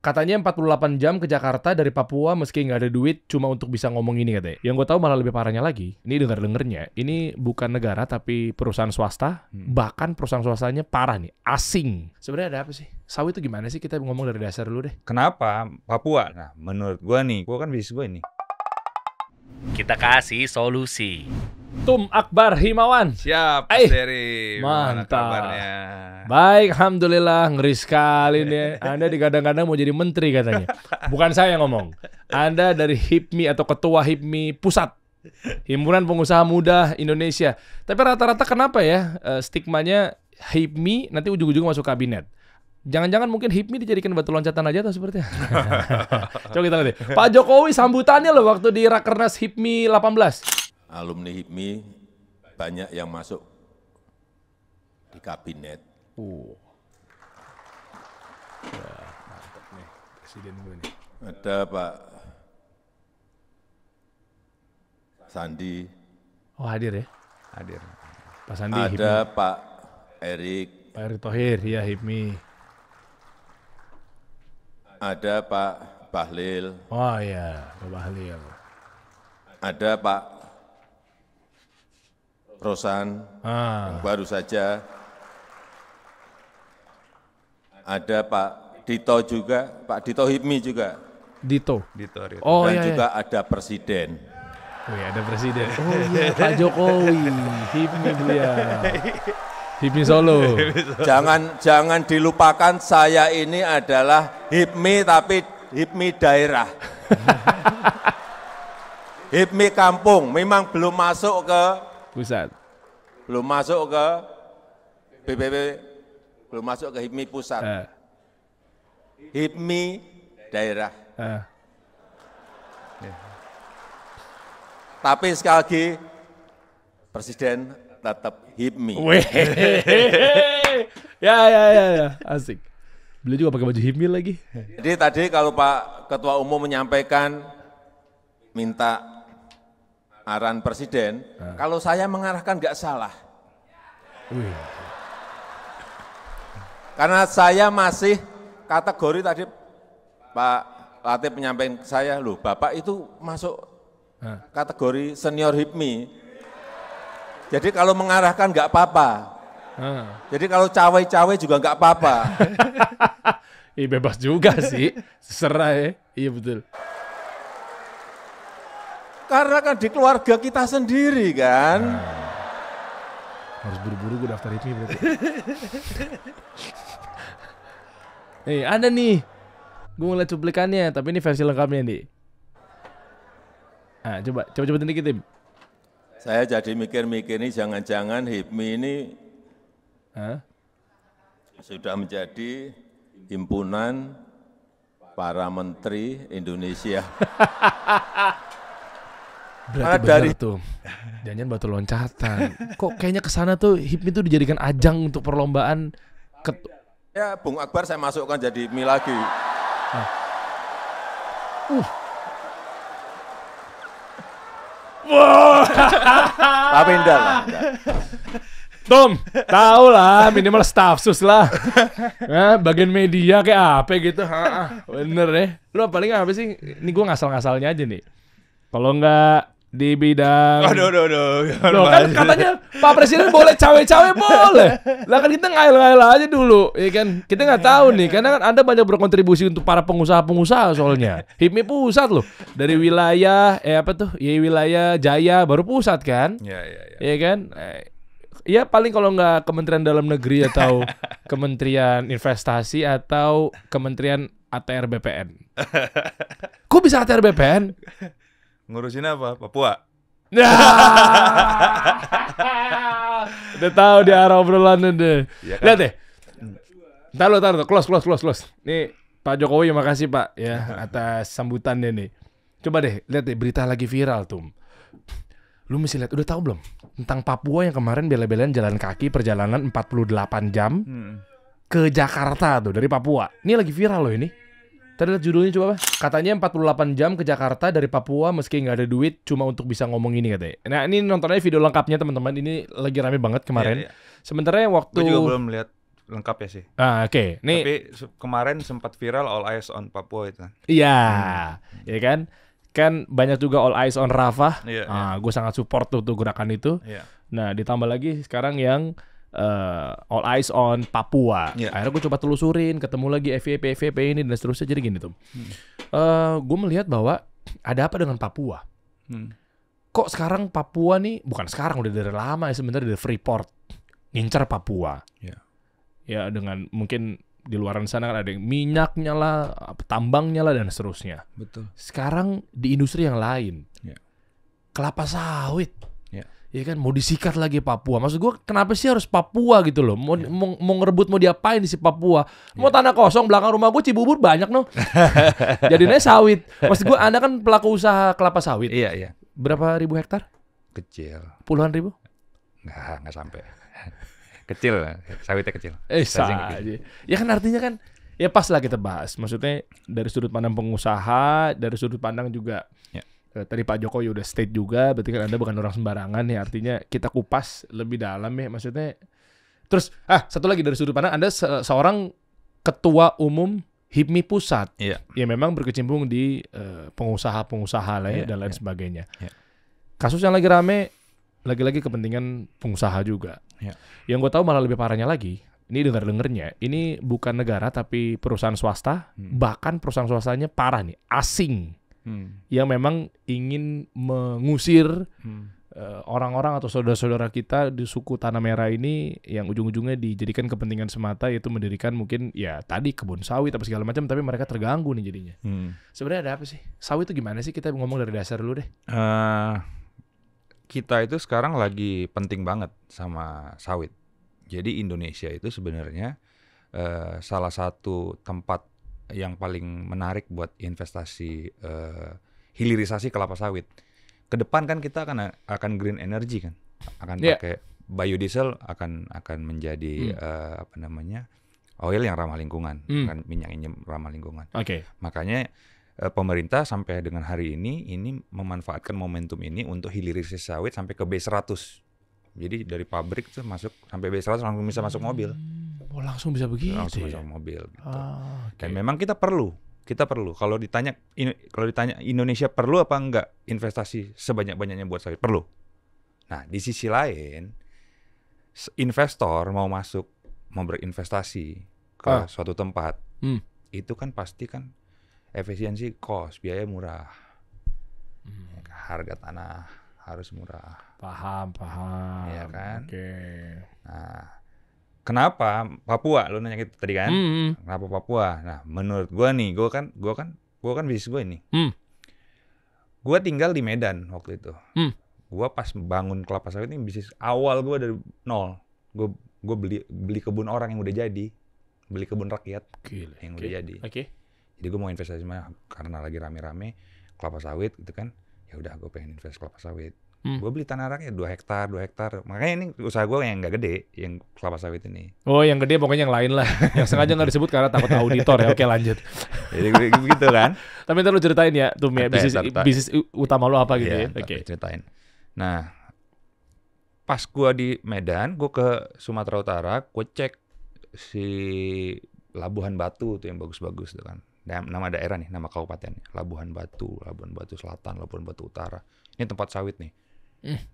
Katanya 48 jam ke Jakarta dari Papua meski nggak ada duit cuma untuk bisa ngomong ini katanya. Yang gue tahu malah lebih parahnya lagi. Ini dengar-dengernya. Ini bukan negara tapi perusahaan swasta. Bahkan perusahaan swastanya parah nih. Asing. Sebenarnya ada apa sih? Sawi itu gimana sih? Kita ngomong dari dasar dulu deh. Kenapa Papua? Nah, menurut gua nih, gua kan bisnis gua ini. Kita kasih solusi. Tum Akbar Himawan. Siap, Mas Dery. Mantap. Gimana kabarnya? Baik, alhamdulillah. Ngeri sekali nih. Anda digadang-gadang mau jadi menteri katanya. Bukan saya yang ngomong. Anda dari HIPMI atau Ketua HIPMI Pusat, Himpunan Pengusaha Muda Indonesia. Tapi rata-rata kenapa ya stigmanya HIPMI nanti ujung-ujung masuk kabinet? Jangan-jangan mungkin HIPMI dijadikan batu loncatan aja atau seperti apa? Coba kita lihat. Pak Jokowi sambutannya loh waktu di Rakernas HIPMI 18. Alumni HIPMI banyak yang masuk di kabinet. Ya, mantap nih presiden gue nih. Ada Pak Sandi, Oh hadir ya? Hadir. Pak Sandi ada HIPMI. Pak Erik, Pak Erick Thohir, ya HIPMI. ada Pak Bahlil, Oh iya, Pak Bahlil. ada Pak Rosan, yang baru saja, ada Pak Dito juga, Pak Dito HIPMI juga, Dito. Dito. Oh dan iya, juga iya. ada Presiden. Oh iya, ada presiden. Oh iya, Pak Jokowi. HIPMI beliau. HIPMI Solo. Jangan dilupakan saya ini adalah HIPMI tapi HIPMI daerah. HIPMI kampung memang belum masuk ke Pusat. BPP, belum masuk ke HIPMI pusat. HIPMI daerah. Tapi sekali lagi Presiden tetap HIPMI. Weh. Ya. Asik. Beliau juga pakai baju HIPMI lagi. Jadi tadi kalau Pak Ketua Umum menyampaikan minta arahan Presiden, kalau saya mengarahkan nggak salah. Wih. Karena saya masih kategori tadi Pak Latif menyampaikan ke saya, loh Bapak itu masuk kategori senior HIPMI. Jadi kalau mengarahkan nggak apa-apa. Jadi kalau cawe-cawe juga nggak apa-apa. Iya bebas juga sih. Serah ya. Iya betul. Karena kan di keluarga kita sendiri kan. Harus buru-buru gue daftar HIPMI berarti. Ada nih. Gue ngeliat cuplikannya, tapi ini versi lengkapnya nih. Nah, coba dikit Tim. Saya jadi mikir-mikir nih jangan-jangan HIPMI ini sudah menjadi himpunan para menteri Indonesia. Berarti benar tuh. Jangan batu loncatan. Kok kayaknya kesana tuh HIPMI tuh dijadikan ajang untuk perlombaan. Ya, Bung Akbar saya masukkan jadi HIPMI lagi. Tapi enggak lah. Tom, tahu lah minimal staff sus lah. Bagian media kayak apa gitu. Bener ya. Lu paling apa sih? Ini gue ngasal-ngasalnya aja nih. Kalau nggak di bidang, loh kan katanya Pak Presiden boleh cawe-cawe boleh. Lah kan kita ngail-ngail aja dulu, ya kan? Kita nggak tahu nih, karena kan Anda banyak berkontribusi untuk para pengusaha-pengusaha soalnya. HIPMI pusat loh, dari wilayah wilayah Jaya baru pusat kan? Iya kan? Ya paling kalau nggak Kementerian Dalam Negeri atau Kementerian Investasi atau Kementerian ATR BPN. Kok bisa ATR BPN? Ngurusin apa? Papua. Udah tahu di arah obrolan deh. Ya kan? Lihat deh. Taruh. Close. Nih Pak Jokowi, makasih Pak ya atas sambutannya nih. Coba deh lihat deh berita lagi viral tuh. Lu mesti lihat, udah tahu belum tentang Papua yang kemarin bela-belain jalan kaki perjalanan 48 jam ke Jakarta tuh dari Papua. Ini lagi viral loh ini. Tadi lihat judulnya coba. Katanya 48 jam ke Jakarta dari Papua meski nggak ada duit cuma untuk bisa ngomong ini katanya. Nah ini nontonnya video lengkapnya teman-teman. Ini lagi rame banget kemarin. Iya. Sebenarnya waktu Gue juga belum lihat lengkap ya sih. Oke. Nih, Tapi kemarin sempat viral All Eyes on Papua itu. iya, ya kan? Kan banyak juga All Eyes on Rafah. Iya, Gue sangat support tuh gerakan itu. Iya. Nah, ditambah lagi sekarang yang All Eyes on Papua. Iya. Akhirnya gue coba telusurin, ketemu lagi FVP ini dan seterusnya. Jadi gini tuh, gue melihat bahwa ada apa dengan Papua? Kok sekarang Papua nih, bukan sekarang, udah dari lama ya sebenarnya, dari Freeport ngincar Papua. Iya. Ya dengan mungkin di luaran sana kan ada yang minyaknya lah, tambangnya lah dan seterusnya. Betul. Sekarang di industri yang lain, Iya. kelapa sawit. Iya. Ya kan mau disikat lagi Papua. Maksud gue kenapa sih harus Papua gitu loh? Mau ngerebut mau diapain di si Papua? Mau tanah kosong belakang rumah gue Cibubur banyak no. Jadinya sawit. Maksud gue Anda kan pelaku usaha kelapa sawit. Iya, iya. Berapa ribu hektar? Kecil. Puluhan ribu? Nggak sampai. Kecil, sawitnya kecil. Saja. Ya kan artinya kan ya pas lah kita bahas. Maksudnya dari sudut pandang pengusaha, dari sudut pandang juga. Ya. Tadi Pak Jokowi udah state juga, berarti kan Anda bukan orang sembarangan ya. Artinya kita kupas lebih dalam ya. Maksudnya. Terus satu lagi dari sudut pandang Anda seorang ketua umum HIPMI pusat, ya memang berkecimpung di pengusaha-pengusaha lah ya, dan lain sebagainya. Kasus yang lagi rame, lagi-lagi kepentingan pengusaha juga. Yang gue tahu malah lebih parahnya lagi, ini dengar-dengarnya, ini bukan negara tapi perusahaan swasta, bahkan perusahaan swastanya parah nih, asing, yang memang ingin mengusir orang-orang atau saudara-saudara kita di suku Tanah Merah ini yang ujung-ujungnya dijadikan kepentingan semata, yaitu mendirikan mungkin ya tadi kebun sawit apa segala macam, tapi mereka terganggu nih jadinya. Sebenarnya ada apa sih? Sawit itu gimana sih? Kita ngomong dari dasar dulu deh. Kita itu sekarang lagi penting banget sama sawit. Jadi Indonesia itu sebenarnya salah satu tempat yang paling menarik buat investasi hilirisasi kelapa sawit. Ke depan kan kita akan green energy kan, akan pakai biodiesel, akan menjadi oil yang ramah lingkungan, kan minyak yang ramah lingkungan. Makanya pemerintah sampai dengan hari ini memanfaatkan momentum ini untuk hilirisasi sawit sampai ke B100. Jadi dari pabrik tuh masuk sampai B100 langsung bisa masuk mobil. Langsung bisa begitu. Langsung masuk mobil gitu. Dan memang kita perlu kalau ditanya Indonesia perlu apa enggak investasi sebanyak-banyaknya buat sawit, perlu. Nah, di sisi lain investor mau berinvestasi ke suatu tempat, itu kan pasti kan efisiensi cost, biaya murah. Harga tanah harus murah. Paham. Ya kan? Nah, Kenapa Papua? Lu nanya gitu tadi kan? Kenapa Papua? Nah, menurut gua nih, gua kan bisnis gua ini. Gua tinggal di Medan waktu itu. Gua pas bangun kelapa sawit ini bisnis awal gua dari nol. Gua beli kebun orang yang udah jadi, beli kebun rakyat yang udah jadi. Jadi gua mau investasi mana? Karena lagi rame-rame kelapa sawit gitu kan. Ya udah, gua pengen invest kelapa sawit. Gue beli tanah rakyat 2 hektar. Makanya ini usaha gue yang nggak gede, yang kelapa sawit ini. Oh, yang gede pokoknya yang lain lah. Yang sengaja nggak disebut karena takut auditor ya. Oke, lanjut. Jadi begitu kan. Tapi ntar lu ceritain ya, tuh ya, bisnis utama lu apa gitu ya. Oke. Ceritain. Nah, pas gue di Medan, gue ke Sumatera Utara, gue cek si Labuhan Batu tuh yang bagus-bagus tuh kan. Nama daerah nih, nama kabupaten. Labuhan Batu Selatan, Labuhan Batu Utara. Ini tempat sawit nih.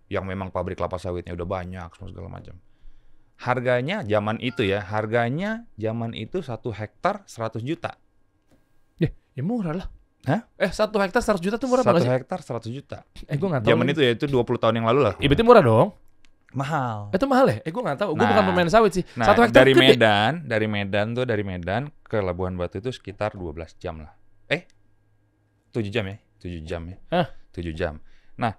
Yang memang pabrik kelapa sawitnya udah banyak semua segala macam. Harganya zaman itu 1 hektar 100 juta. Ya murah lah. Hah? 1 hektar 100 juta tuh murah 1 banget sih? hektar 100 juta. Gue nggak tahu. Zaman itu ya, itu 20 tahun yang lalu lah. Berarti murah dong. Mahal. Itu mahal ya? Gue nggak tahu. Gue bukan pemain sawit sih. Nah, 1 hektar dari gede. dari Medan ke Labuhan Batu itu sekitar 12 jam lah. 7 jam ya? 7 jam ya? 7 jam. Nah,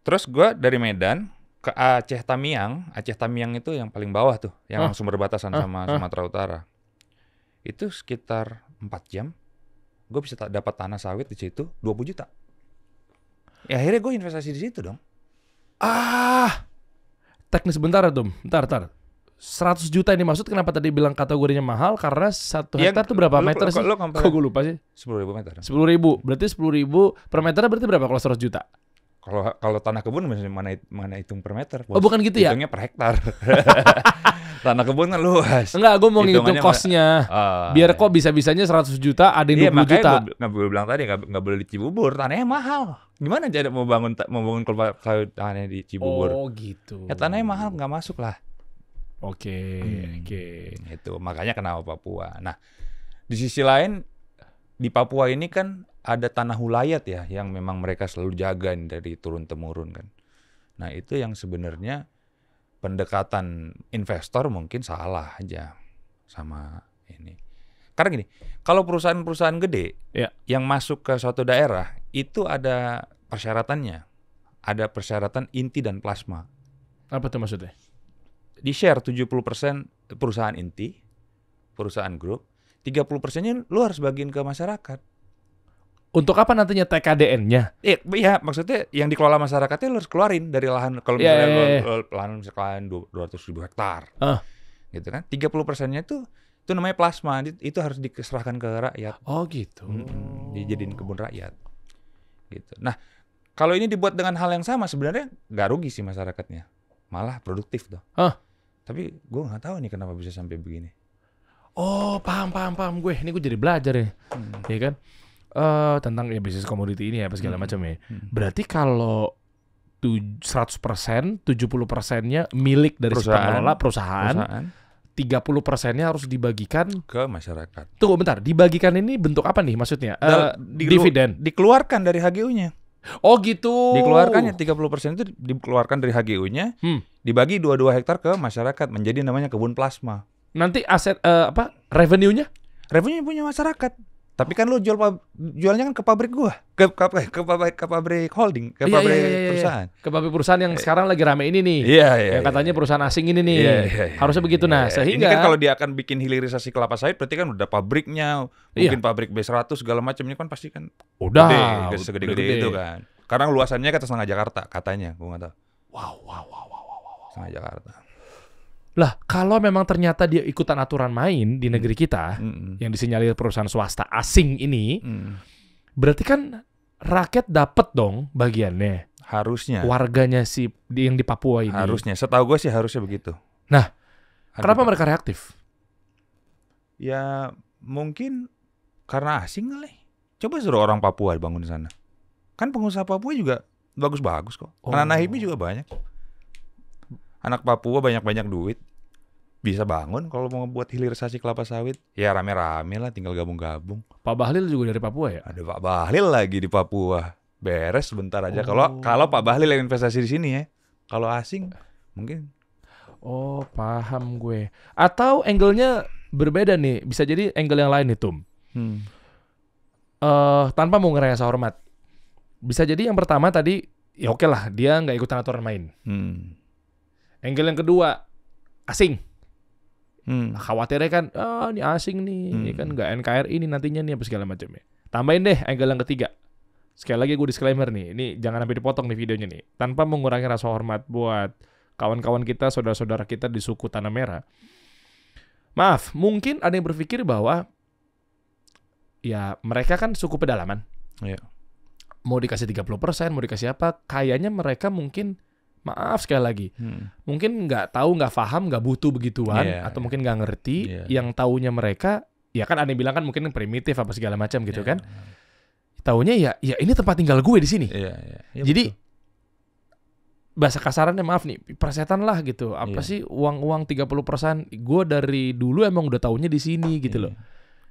terus gue dari Medan ke Aceh Tamiang itu yang paling bawah tuh, yang langsung berbatasan sama Sumatera Utara. Itu sekitar 4 jam. Gue bisa dapat tanah sawit di situ 20 juta. Ya akhirnya gue investasi di situ dong. Teknis bentar tuh. Bentar. 100 juta ini maksud kenapa tadi bilang kategorinya mahal? Karena 1 hektar tuh berapa meter sih? Kok gue lupa sih? 10.000 meter. 10.000. Berarti 10.000 per meter berarti berapa kalau 100 juta? Kalau tanah kebun mana hitung per meter? Bos. Oh, bukan gitu ya? Hitungnya per hektar. Tanah kebun kan luas. Enggak, gue mau ngitung Hitungannya cost-nya. Biar kok bisa-bisanya 100 juta, ada yang 20 juta. Iya, makanya gue bilang tadi nggak boleh di Cibubur, tanahnya mahal. Gimana cara mau bangun kelapa sawit tanahnya di Cibubur? Oh gitu. Ya tanahnya mahal, nggak masuk lah. Oke. Itu makanya kenapa Papua. Nah, di sisi lain di Papua ini kan ada tanah hulayat ya yang memang mereka selalu jaga dari turun temurun kan. Nah, itu yang sebenarnya pendekatan investor mungkin salah aja sama ini. Karena gini, kalau perusahaan-perusahaan gede yang masuk ke suatu daerah itu ada persyaratannya. Ada persyaratan inti dan plasma. Apa tuh maksudnya? Di-share 70% perusahaan inti, perusahaan grup, 30%-nya lu harus bagiin ke masyarakat. Untuk apa nantinya TKDN-nya? Iya, maksudnya yang dikelola masyarakatnya lu harus keluarin dari lahan. Kalau misalnya lahan misalkan 200.000 hektar. Gitu kan. 30%-nya itu namanya plasma. Itu harus diserahkan ke rakyat. Oh gitu. Dijadiin kebun rakyat. Gitu. Nah, kalau ini dibuat dengan hal yang sama sebenarnya nggak rugi sih masyarakatnya. Malah produktif tuh. Tapi gue nggak tahu nih kenapa bisa sampai begini. Oh, paham gue. Ini gue jadi belajar ya. Iya kan? Tentang ya bisnis komoditi ini ya apa segala macam ya. Berarti kalau 100%, 70%-nya milik dari pengelola perusahaan, 30%-nya harus dibagikan ke masyarakat. Tunggu bentar, dibagikan ini bentuk apa nih maksudnya? Dividen. Dikeluarkan dari HGU-nya. Oh gitu. Dikeluarkannya 30% itu dikeluarkan dari HGU-nya, dibagi 22 hektar ke masyarakat menjadi namanya kebun plasma. Nanti aset revenue-nya? Revenue punya masyarakat. Tapi kan lu jualnya kan ke pabrik gua, ke pabrik holding, ke pabrik perusahaan. Ke pabrik perusahaan yang sekarang lagi rame ini nih. Yang katanya perusahaan asing ini nih. Harusnya begitu. Nah, sehingga ini kan kalau dia akan bikin hilirisasi kelapa sawit berarti kan udah pabriknya, mungkin pabrik B100 segala macam ini kan pasti kan udah segede-gede itu kan. Karena luasannya kata setengah Jakarta katanya, gua enggak tahu. Wow. Setengah Jakarta. Lah, kalau memang ternyata dia ikutan aturan main di negeri kita, yang disinyalir perusahaan swasta asing ini, berarti kan rakyat dapat dong bagiannya. Harusnya. Warganya yang di Papua ini. Harusnya. Setahu gue sih harusnya begitu. Nah, kenapa mereka reaktif? Ya, mungkin karena asing kali. Coba suruh orang Papua bangun di sana. Kan pengusaha Papua juga bagus-bagus kok. Anak HIPMI juga banyak. Anak Papua banyak-banyak duit. Bisa bangun kalau mau buat hilirisasi kelapa sawit. Ya rame-rame lah, tinggal gabung-gabung. Pak Bahlil juga dari Papua ya? Ada Pak Bahlil lagi di Papua. Beres sebentar aja. Kalau Pak Bahlil yang investasi di sini ya. Kalau asing mungkin. Oh, paham gue. Atau angle-nya berbeda nih. Bisa jadi angle yang lain nih, Tum. Tanpa mau ngerasa hormat. Bisa jadi yang pertama tadi, ya oke lah, dia nggak ikutan aturan main. Angle yang kedua, asing. Khawatirnya kan, ini asing nih, ini kan nggak NKRI ini nantinya nih apa segala macamnya. Tambahin deh angle yang ketiga. Sekali lagi gue disclaimer nih, ini jangan sampai dipotong nih videonya nih. Tanpa mengurangi rasa hormat buat kawan-kawan kita, saudara-saudara kita di suku Tanah Merah. Maaf, mungkin ada yang berpikir bahwa ya mereka kan suku pedalaman. Mau dikasih 30%, mau dikasih apa, kayaknya mereka mungkin, maaf sekali lagi, mungkin nggak tahu, nggak paham, nggak butuh begituan, atau mungkin nggak ngerti. Yang taunya mereka, ya kan ada yang bilang kan mungkin primitif apa segala macam gitu kan. Taunya ya ini tempat tinggal gue di sini. Jadi betul. Bahasa kasarannya maaf nih, persetan lah gitu. Apa sih uang 30%? Gue dari dulu emang udah taunya di sini gitu loh.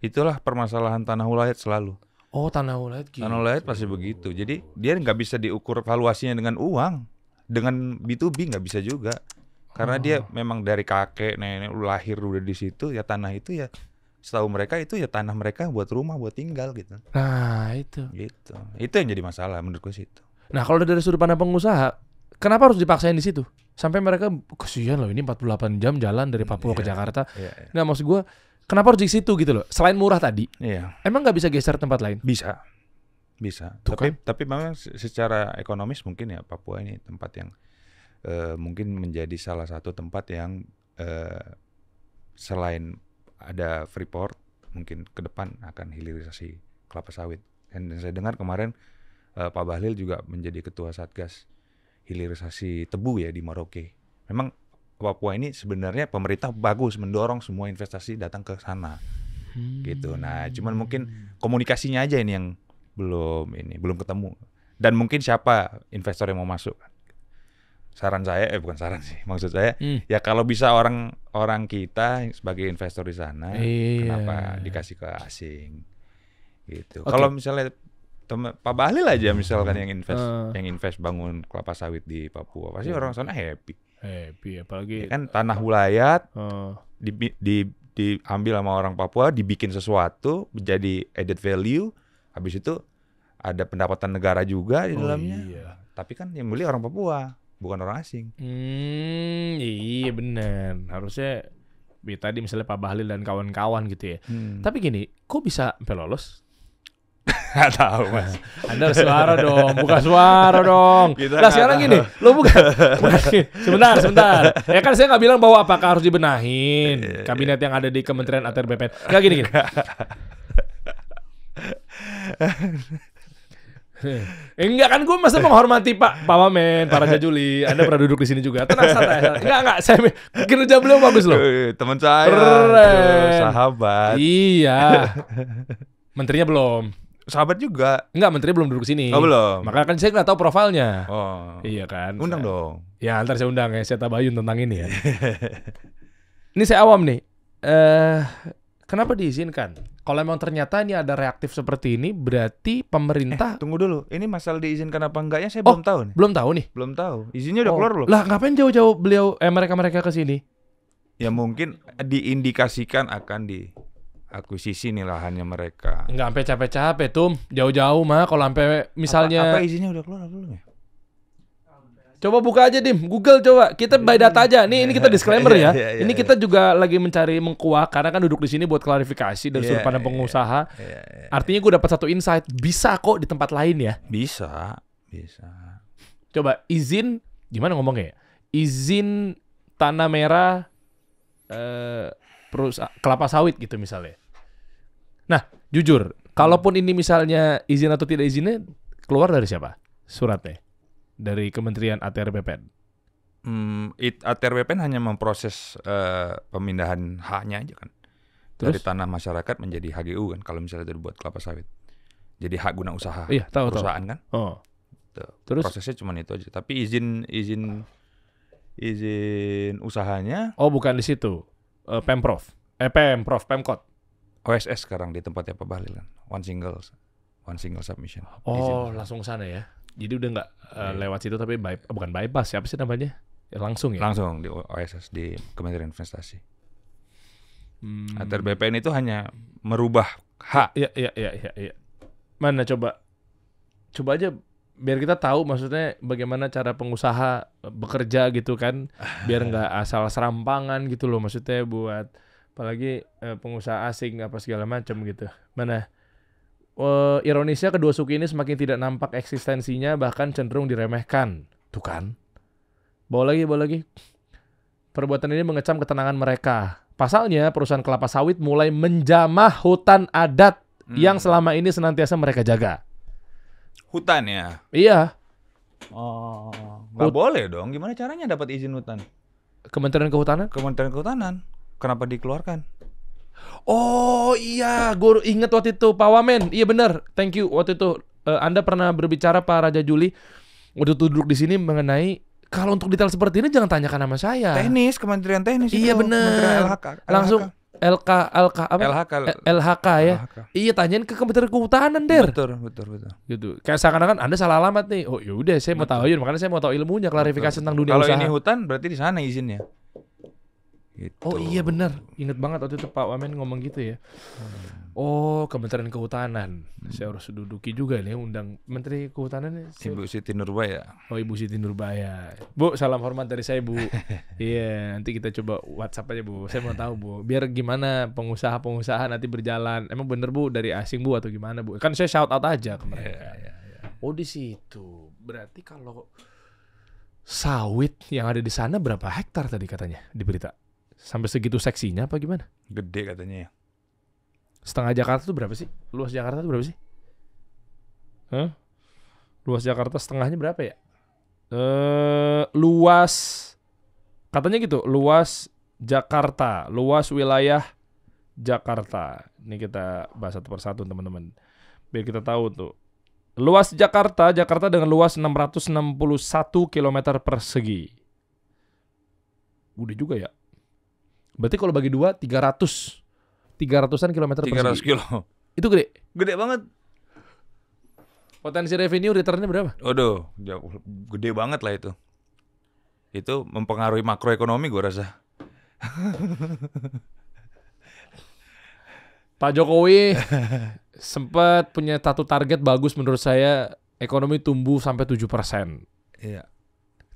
Itulah permasalahan tanah ulayat selalu. Oh, tanah ulayat gitu. Tanah ulayat pasti begitu. Jadi dia nggak bisa diukur valuasinya dengan uang. Dengan B2B nggak bisa juga. Karena dia memang dari kakek, nenek, lahir udah di situ, ya tanah itu ya setahu mereka itu ya tanah mereka buat rumah, buat tinggal gitu. Nah, itu. Gitu. Itu yang jadi masalah menurut gue situ. Nah, kalau dari sudut pandang pengusaha, kenapa harus dipaksain di situ? Sampai mereka kesian loh, ini 48 jam jalan dari Papua ke Jakarta. Nggak, maksud gue, kenapa harus di situ gitu loh? Selain murah tadi, emang nggak bisa geser tempat lain? Bisa. Tapi memang secara ekonomis mungkin ya Papua ini tempat yang mungkin menjadi salah satu tempat yang selain ada Freeport, mungkin ke depan akan hilirisasi kelapa sawit. Dan saya dengar kemarin Pak Bahlil juga menjadi ketua Satgas hilirisasi tebu ya di Merauke. Memang Papua ini sebenarnya pemerintah bagus mendorong semua investasi datang ke sana. Gitu. Nah, cuman mungkin komunikasinya aja ini yang belum ketemu. Dan mungkin siapa investor yang mau masuk. Saran saya bukan saran sih. Maksud saya ya kalau bisa orang kita sebagai investor di sana, kenapa dikasih ke asing? Gitu. Kalau misalnya Pak Bahlil aja misalkan yang invest bangun kelapa sawit di Papua, pasti orang sana happy apalagi ya kan tanah wilayah diambil sama orang Papua, dibikin sesuatu menjadi added value, habis itu ada pendapatan negara juga di dalamnya. Tapi kan yang beli orang Papua, bukan orang asing. Iya benar. Harusnya tadi misalnya Pak Bahlil dan kawan-kawan gitu ya. Tapi gini, kok bisa sampai lolos? Nggak tahu Mas. Anda harus suara dong, buka suara dong. Nah sekarang gini, lo bukan sebentar. Ya kan saya nggak bilang bahwa apakah harus dibenahin kabinet yang ada di Kementerian ATR BPN. Nggak gini. Enggak kan, gue masa menghormati Pak Wamen, para Jajuli. Anda pernah duduk di sini juga. Tenang santai. Enggak, saya kinerja beliau bagus loh. Teman saya, sahabat. Iya. Menterinya belum. Sahabat juga. Enggak, menteri belum duduk sini. Oh, belum. Makanya kan saya nggak tahu profilnya. Oh. Iya kan. Undang dong. Ya, ntar saya undang ya, saya tabayun tentang ini ya. Ini saya awam nih. Kenapa diizinkan? Kalau memang ternyata ini ada reaktif seperti ini, berarti pemerintah... Tunggu dulu. Ini masalah diizinkan apa enggaknya saya belum tahu nih. Belum tahu nih? Belum tahu. Izinnya udah keluar belum? Lah, ngapain jauh-jauh mereka ke sini? Ya mungkin diindikasikan akan akuisisi nih lahannya mereka. Enggak sampai capek-capek, Tum. Jauh-jauh mah kalau sampai misalnya apa izinnya udah keluar belum ya? Coba buka aja, Dim. Google coba. Kita by data aja. Ini kita disclaimer ya. Ini kita juga lagi mencari mengkuak karena kan duduk di sini buat klarifikasi dari sudut pandang pengusaha. Artinya gue dapat satu insight, bisa kok di tempat lain ya. Bisa. Coba izin gimana ngomongnya ya? Izin tanah merah kelapa sawit gitu misalnya. Nah, jujur, kalaupun ini misalnya izin atau tidak izinnya keluar dari siapa? Suratnya dari Kementerian ATR BPN. ATR BPN hanya memproses pemindahan haknya aja kan. Dari tanah masyarakat menjadi HGU kan kalau misalnya itu dibuat kelapa sawit. Jadi hak guna usaha perusahaan kan. Terus prosesnya cuma itu aja. Tapi izin usahanya bukan di situ. Pemkot. OSS sekarang di tempatnya Pak Bahlil kan. One single submission. Langsung sana ya. Jadi udah nggak lewat situ tapi bukan bypass, siapa sih namanya? Ya, langsung ya. Langsung di OSS di Kementerian Investasi. ATR BPN itu hanya merubah hak. Iya. Mana coba aja biar kita tahu maksudnya bagaimana cara pengusaha bekerja gitu kan, biar nggak asal serampangan gitu loh maksudnya buat apalagi pengusaha asing apa segala macam gitu. Mana ironisnya kedua suku ini semakin tidak nampak eksistensinya, bahkan cenderung diremehkan. Tuh kan. Bawa lagi. Perbuatan ini mengecam ketenangan mereka. Pasalnya perusahaan kelapa sawit mulai menjamah hutan adat yang selama ini senantiasa mereka jaga. Hutan ya? Iya. Nggak boleh dong. Gimana caranya dapat izin hutan? Kementerian Kehutanan. Kenapa dikeluarkan? Oh iya, gue inget waktu itu Pak Wamen. Iya benar, thank you. Waktu itu Anda pernah berbicara Pak Raja Juli waktu itu duduk di sini mengenai kalau untuk detail seperti ini jangan tanyakan sama saya. Kementerian Teknis. Iya benar. Langsung LHK ya. Iya, tanyain ke Kementerian Kehutanan, Der. Betul. Gitu. Kayak seakan-akan Anda salah alamat nih. Oh yaudah, saya mau tahu, makanya saya mau tahu ilmunya, klarifikasi tentang dunia usaha. Kalau ini hutan berarti di sana izinnya. Gitu. Oh iya benar, inget banget waktu itu Pak Wamen ngomong gitu ya. Oh, Kementerian Kehutanan. Saya harus duduki juga nih undang Menteri Kehutanan. Ibu Siti Nurbaya. Oh, Ibu Siti Nurbaya. Bu, salam hormat dari saya, Bu. Iya, nanti kita coba WhatsApp aja, Bu. Saya mau tahu, Bu. Biar gimana pengusaha-pengusaha nanti berjalan. Emang bener, Bu, dari asing, Bu, atau gimana, Bu? Kan saya shout out aja ke mereka. Oh, di situ. Berarti kalau sawit yang ada di sana berapa hektar tadi katanya di berita? Sampai segitu seksinya apa gimana? Gede katanya ya. Setengah Jakarta tuh berapa sih? Luas Jakarta tuh berapa sih? Luas Jakarta setengahnya berapa ya? Luas katanya gitu, luas Jakarta, luas wilayah Jakarta. Ini kita bahas satu persatu teman-teman. Biar kita tahu tuh. Luas Jakarta dengan luas 661 km persegi. Udah juga ya. Berarti kalau bagi 2 300-an kilometer persegi. 300 kilo. Itu gede. Gede banget. Potensi revenue returnnya berapa? Waduh, gede banget lah itu. Itu mempengaruhi makroekonomi gue rasa. Pak Jokowi sempat punya satu target bagus menurut saya, ekonomi tumbuh sampai 7%. Iya.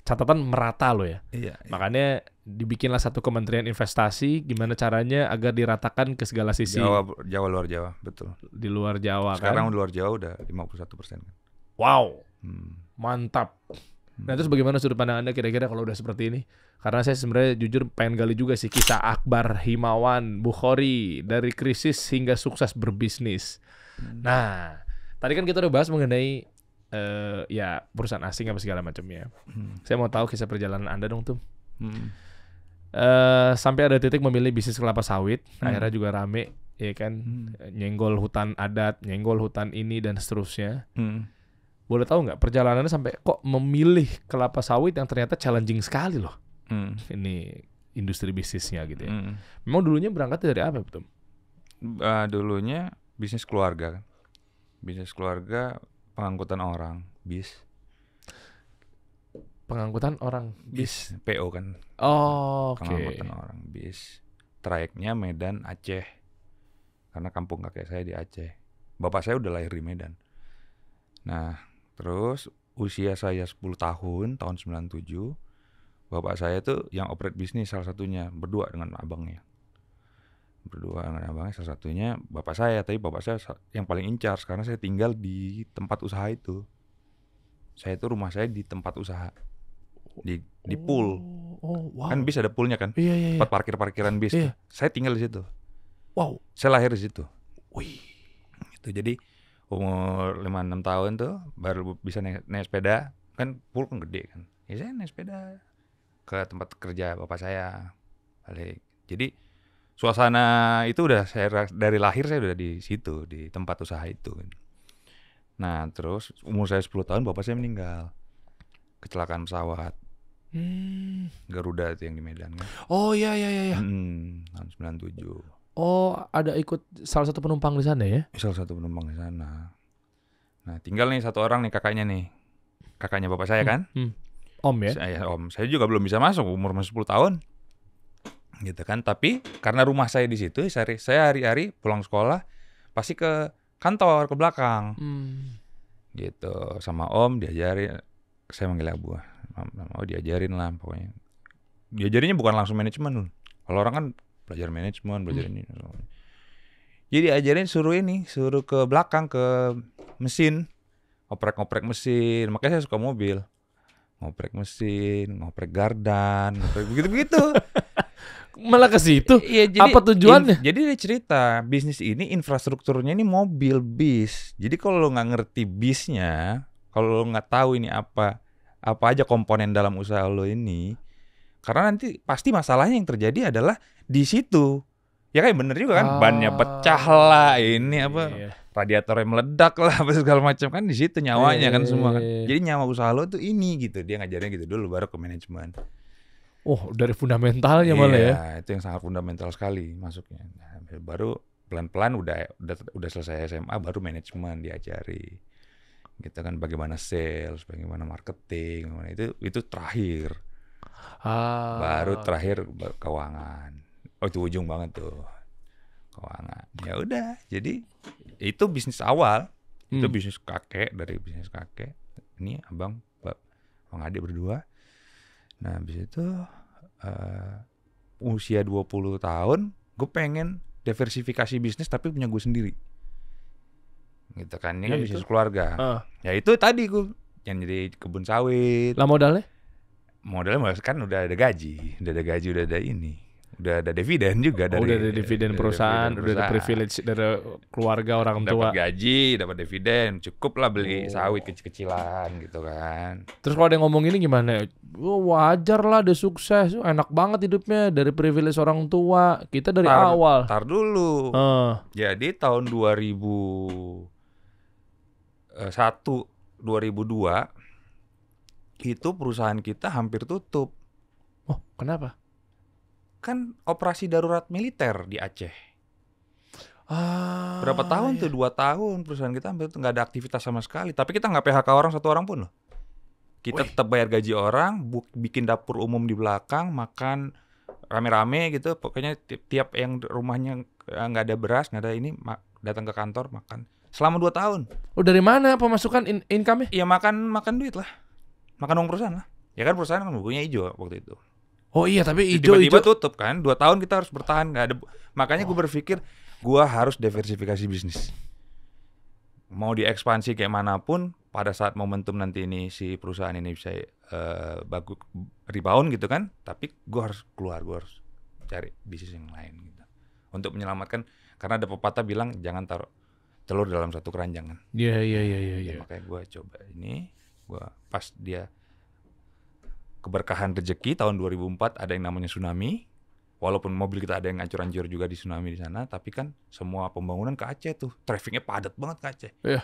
Catatan merata loh ya. Iya. Makanya dibikinlah satu kementerian investasi, gimana caranya agar diratakan ke segala sisi. Jawa luar Jawa, betul. Di luar Jawa. Sekarang kan. luar Jawa udah 51%. Wow, mantap. Nah terus bagaimana sudut pandang Anda kira-kira kalau udah seperti ini? Karena saya sebenarnya jujur pengen gali juga sih kisah Akbar Himawan Bukhori dari krisis hingga sukses berbisnis. Nah, tadi kan kita udah bahas mengenai ya perusahaan asing apa segala macamnya. Saya mau tahu kisah perjalanan Anda dong tuh. Sampai ada titik memilih bisnis kelapa sawit, akhirnya juga rame, ya kan, nyenggol hutan adat, nyenggol hutan ini dan seterusnya. Boleh tahu nggak perjalanannya sampai kok memilih kelapa sawit yang ternyata challenging sekali loh. Ini industri bisnisnya gitu ya. Memang dulunya berangkat dari apa betul? Dulunya bisnis keluarga. Bisnis keluarga pengangkutan orang, bis. Pengangkutan orang, bis. PO kan. Oh, oke. Pengangkutan orang, bis. Trayeknya Medan, Aceh. Karena kampung kakek saya di Aceh. Bapak saya udah lahir di Medan. Nah, terus usia saya 10 tahun 97, bapak saya tuh yang operate bisnis salah satunya, berdua dengan abangnya. Salah satunya bapak saya, tapi bapak saya yang paling in charge karena saya tinggal di tempat usaha itu. Saya itu rumah saya di tempat usaha. Di pool. Oh, wow. Kan bis ada poolnya kan? Iya. Tempat parkiran bis. Iya. Saya tinggal di situ. Wow. Saya lahir di situ. Wih. Itu jadi umur 5-6 tahun tuh baru bisa naik sepeda. Kan pool kan gede kan. Ya saya naik sepeda ke tempat kerja bapak saya. Balik. Jadi suasana itu udah saya dari lahir saya udah di situ, di tempat usaha itu. Nah, terus umur saya 10 tahun bapak saya meninggal. Kecelakaan pesawat. Garuda itu yang di Medan kan. Oh iya. Tahun 97. Oh, ada ikut salah satu penumpang di sana ya? Salah satu penumpang di sana. Nah, tinggal nih satu orang nih kakaknya nih. Kakaknya bapak saya kan? Om ya? Om. Saya juga belum bisa masuk, umur masih 10 tahun. Gitu kan. Tapi karena rumah saya di situ, saya hari-hari pulang sekolah pasti ke kantor, ke belakang. Gitu. Sama Om diajarin, saya manggil Abu. Diajarin lah pokoknya. Diajarinnya bukan langsung manajemen dulu. Kalau orang kan belajar manajemen, belajar ini. Jadi ajarin suruh ke belakang ke mesin, ngoprek mesin. Makanya saya suka mobil, ngoprek mesin, ngoprek gardan, ngoprek begitu. Malah ke situ. Iya, jadi, apa tujuannya? Jadi dia cerita bisnis ini infrastrukturnya ini mobil, bis. Jadi kalau lo nggak ngerti bisnya, kalau lo nggak tahu ini apa aja komponen dalam usaha lo ini, karena nanti pasti masalahnya yang terjadi adalah di situ. Ya kayak bener juga kan, bannya pecah lah, ini radiatornya meledak lah, apa segala macam kan di situ nyawanya kan semua kan. Jadi nyawa usaha lo tuh ini gitu, dia ngajarin gitu dulu baru ke manajemen. Oh, dari fundamentalnya malah ya. Iya, itu yang sangat fundamental sekali masuknya. Nah, baru pelan-pelan udah selesai SMA baru manajemen diajari. Gitu kan, bagaimana sales, bagaimana marketing, itu terakhir. Baru terakhir keuangan. Oh, itu ujung banget tuh. Keuangan. Ya udah, jadi itu bisnis awal. Itu bisnis kakek, dari bisnis kakek. Ini abang adik berdua. Nah, habis itu usia 20 tahun, gue pengen diversifikasi bisnis tapi punya gue sendiri. Gitu kan, ini kan bisnis keluarga. Ya itu tadi gue yang jadi kebun sawit. Lah modalnya? Modalnya kan udah ada gaji, udah ada ini. udah ada dividen juga udah ada dividen perusahaan, udah ada privilege dari keluarga orang tua. Dapat gaji, dapat dividen, cukup lah beli sawit kecil-kecilan gitu kan. Terus kalau ada yang ngomong ini gimana? Wajar lah, dia sukses, enak banget hidupnya dari privilege orang tua. Kita dari awal. Tar dulu. Jadi tahun 2001, 2002 itu perusahaan kita hampir tutup. Oh, kenapa? Kan operasi darurat militer di Aceh. Berapa tahun tuh? 2 tahun perusahaan kita hampir nggak ada aktivitas sama sekali. Tapi kita nggak PHK orang satu orang pun loh. Kita tetap bayar gaji orang, bikin dapur umum di belakang, makan rame-rame gitu. Pokoknya tiap yang rumahnya nggak ada beras, nggak ada ini, datang ke kantor makan. Selama 2 tahun. Oh, dari mana pemasukan income-nya? Iya makan duit lah. Makan uang perusahaan lah. Ya kan perusahaan kan bukunya hijau waktu itu. Oh iya, tapi hijau tiba-tiba tutup kan. 2 tahun kita harus bertahan, nggak ada. Makanya gue berpikir gue harus diversifikasi bisnis. Mau diekspansi kayak manapun, pada saat momentum nanti ini si perusahaan ini bisa bagus rebound gitu kan. Tapi gue harus keluar, gue harus cari bisnis yang lain gitu. Untuk menyelamatkan, karena ada pepatah bilang jangan taruh telur dalam satu keranjang kan. Iya. Makanya gue coba ini, gue pas dia keberkahan rezeki tahun 2004 ada yang namanya tsunami. Walaupun mobil kita ada yang hancur-hancur juga di tsunami di sana, tapi kan semua pembangunan ke Aceh tuh, trafficnya padat banget ke Aceh. Iya.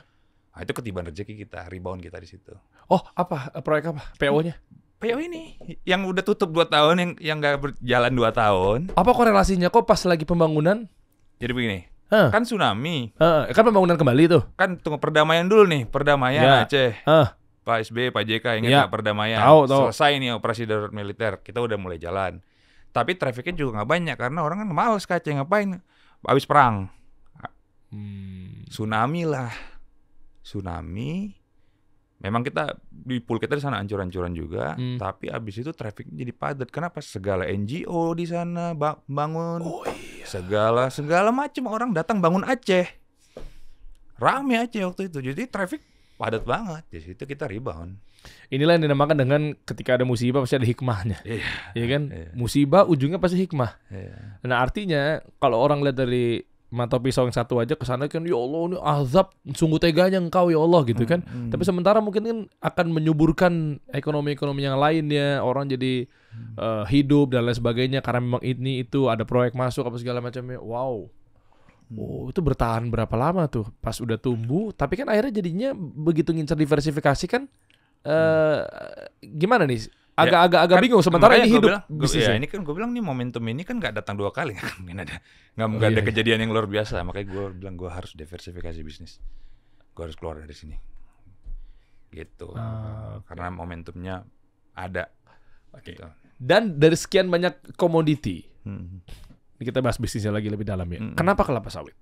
Nah, itu ketiban rezeki kita, rebound kita di situ. Oh, apa proyek apa? PO-nya? PO ini yang udah tutup 2 tahun, yang nggak berjalan 2 tahun. Apa korelasinya kok pas lagi pembangunan? Jadi begini, kan tsunami. Kan pembangunan kembali tuh. Kan tunggu perdamaian dulu nih, perdamaian Aceh. Pak SBY, Pak JK ingat nggak perdamaian? Tahu. Selesai nih operasi darurat militer, kita udah mulai jalan. Tapi trafficnya juga nggak banyak karena orang kan males ke Aceh, ngapain? Habis perang, tsunami lah, tsunami. Memang kita di pool kita di sana hancur-hancuran juga, tapi abis itu trafficnya jadi padat. Kenapa? Segala NGO di sana bangun, segala macam orang datang bangun Aceh, rame Aceh waktu itu. Jadi traffic padat banget. Di situ kita rebound. Inilah yang dinamakan dengan ketika ada musibah pasti ada hikmahnya. Iya kan? Musibah ujungnya pasti hikmah. Nah, artinya kalau orang lihat dari mata pisau yang satu aja kesana kan, ya Allah ini azab, sungguh teganya engkau ya Allah gitu kan. Tapi sementara mungkin kan akan menyuburkan ekonomi yang lainnya, orang jadi hidup dan lain sebagainya karena memang ini itu ada proyek masuk apa segala macamnya. Wow. Oh, itu bertahan berapa lama tuh pas udah tumbuh, tapi kan akhirnya jadinya begitu ngincer diversifikasi kan gimana nih? Agak kan, bingung sementara ini hidup bisnisnya. Ini kan gue bilang nih momentum ini kan nggak datang 2 kali, nggak ada kejadian yang luar biasa. Makanya gue bilang gue harus diversifikasi bisnis, gue harus keluar dari sini, gitu. Karena momentumnya ada. Gitu. Dan dari sekian banyak komoditi, kita bahas bisnisnya lagi lebih dalam ya. Kenapa kelapa sawit?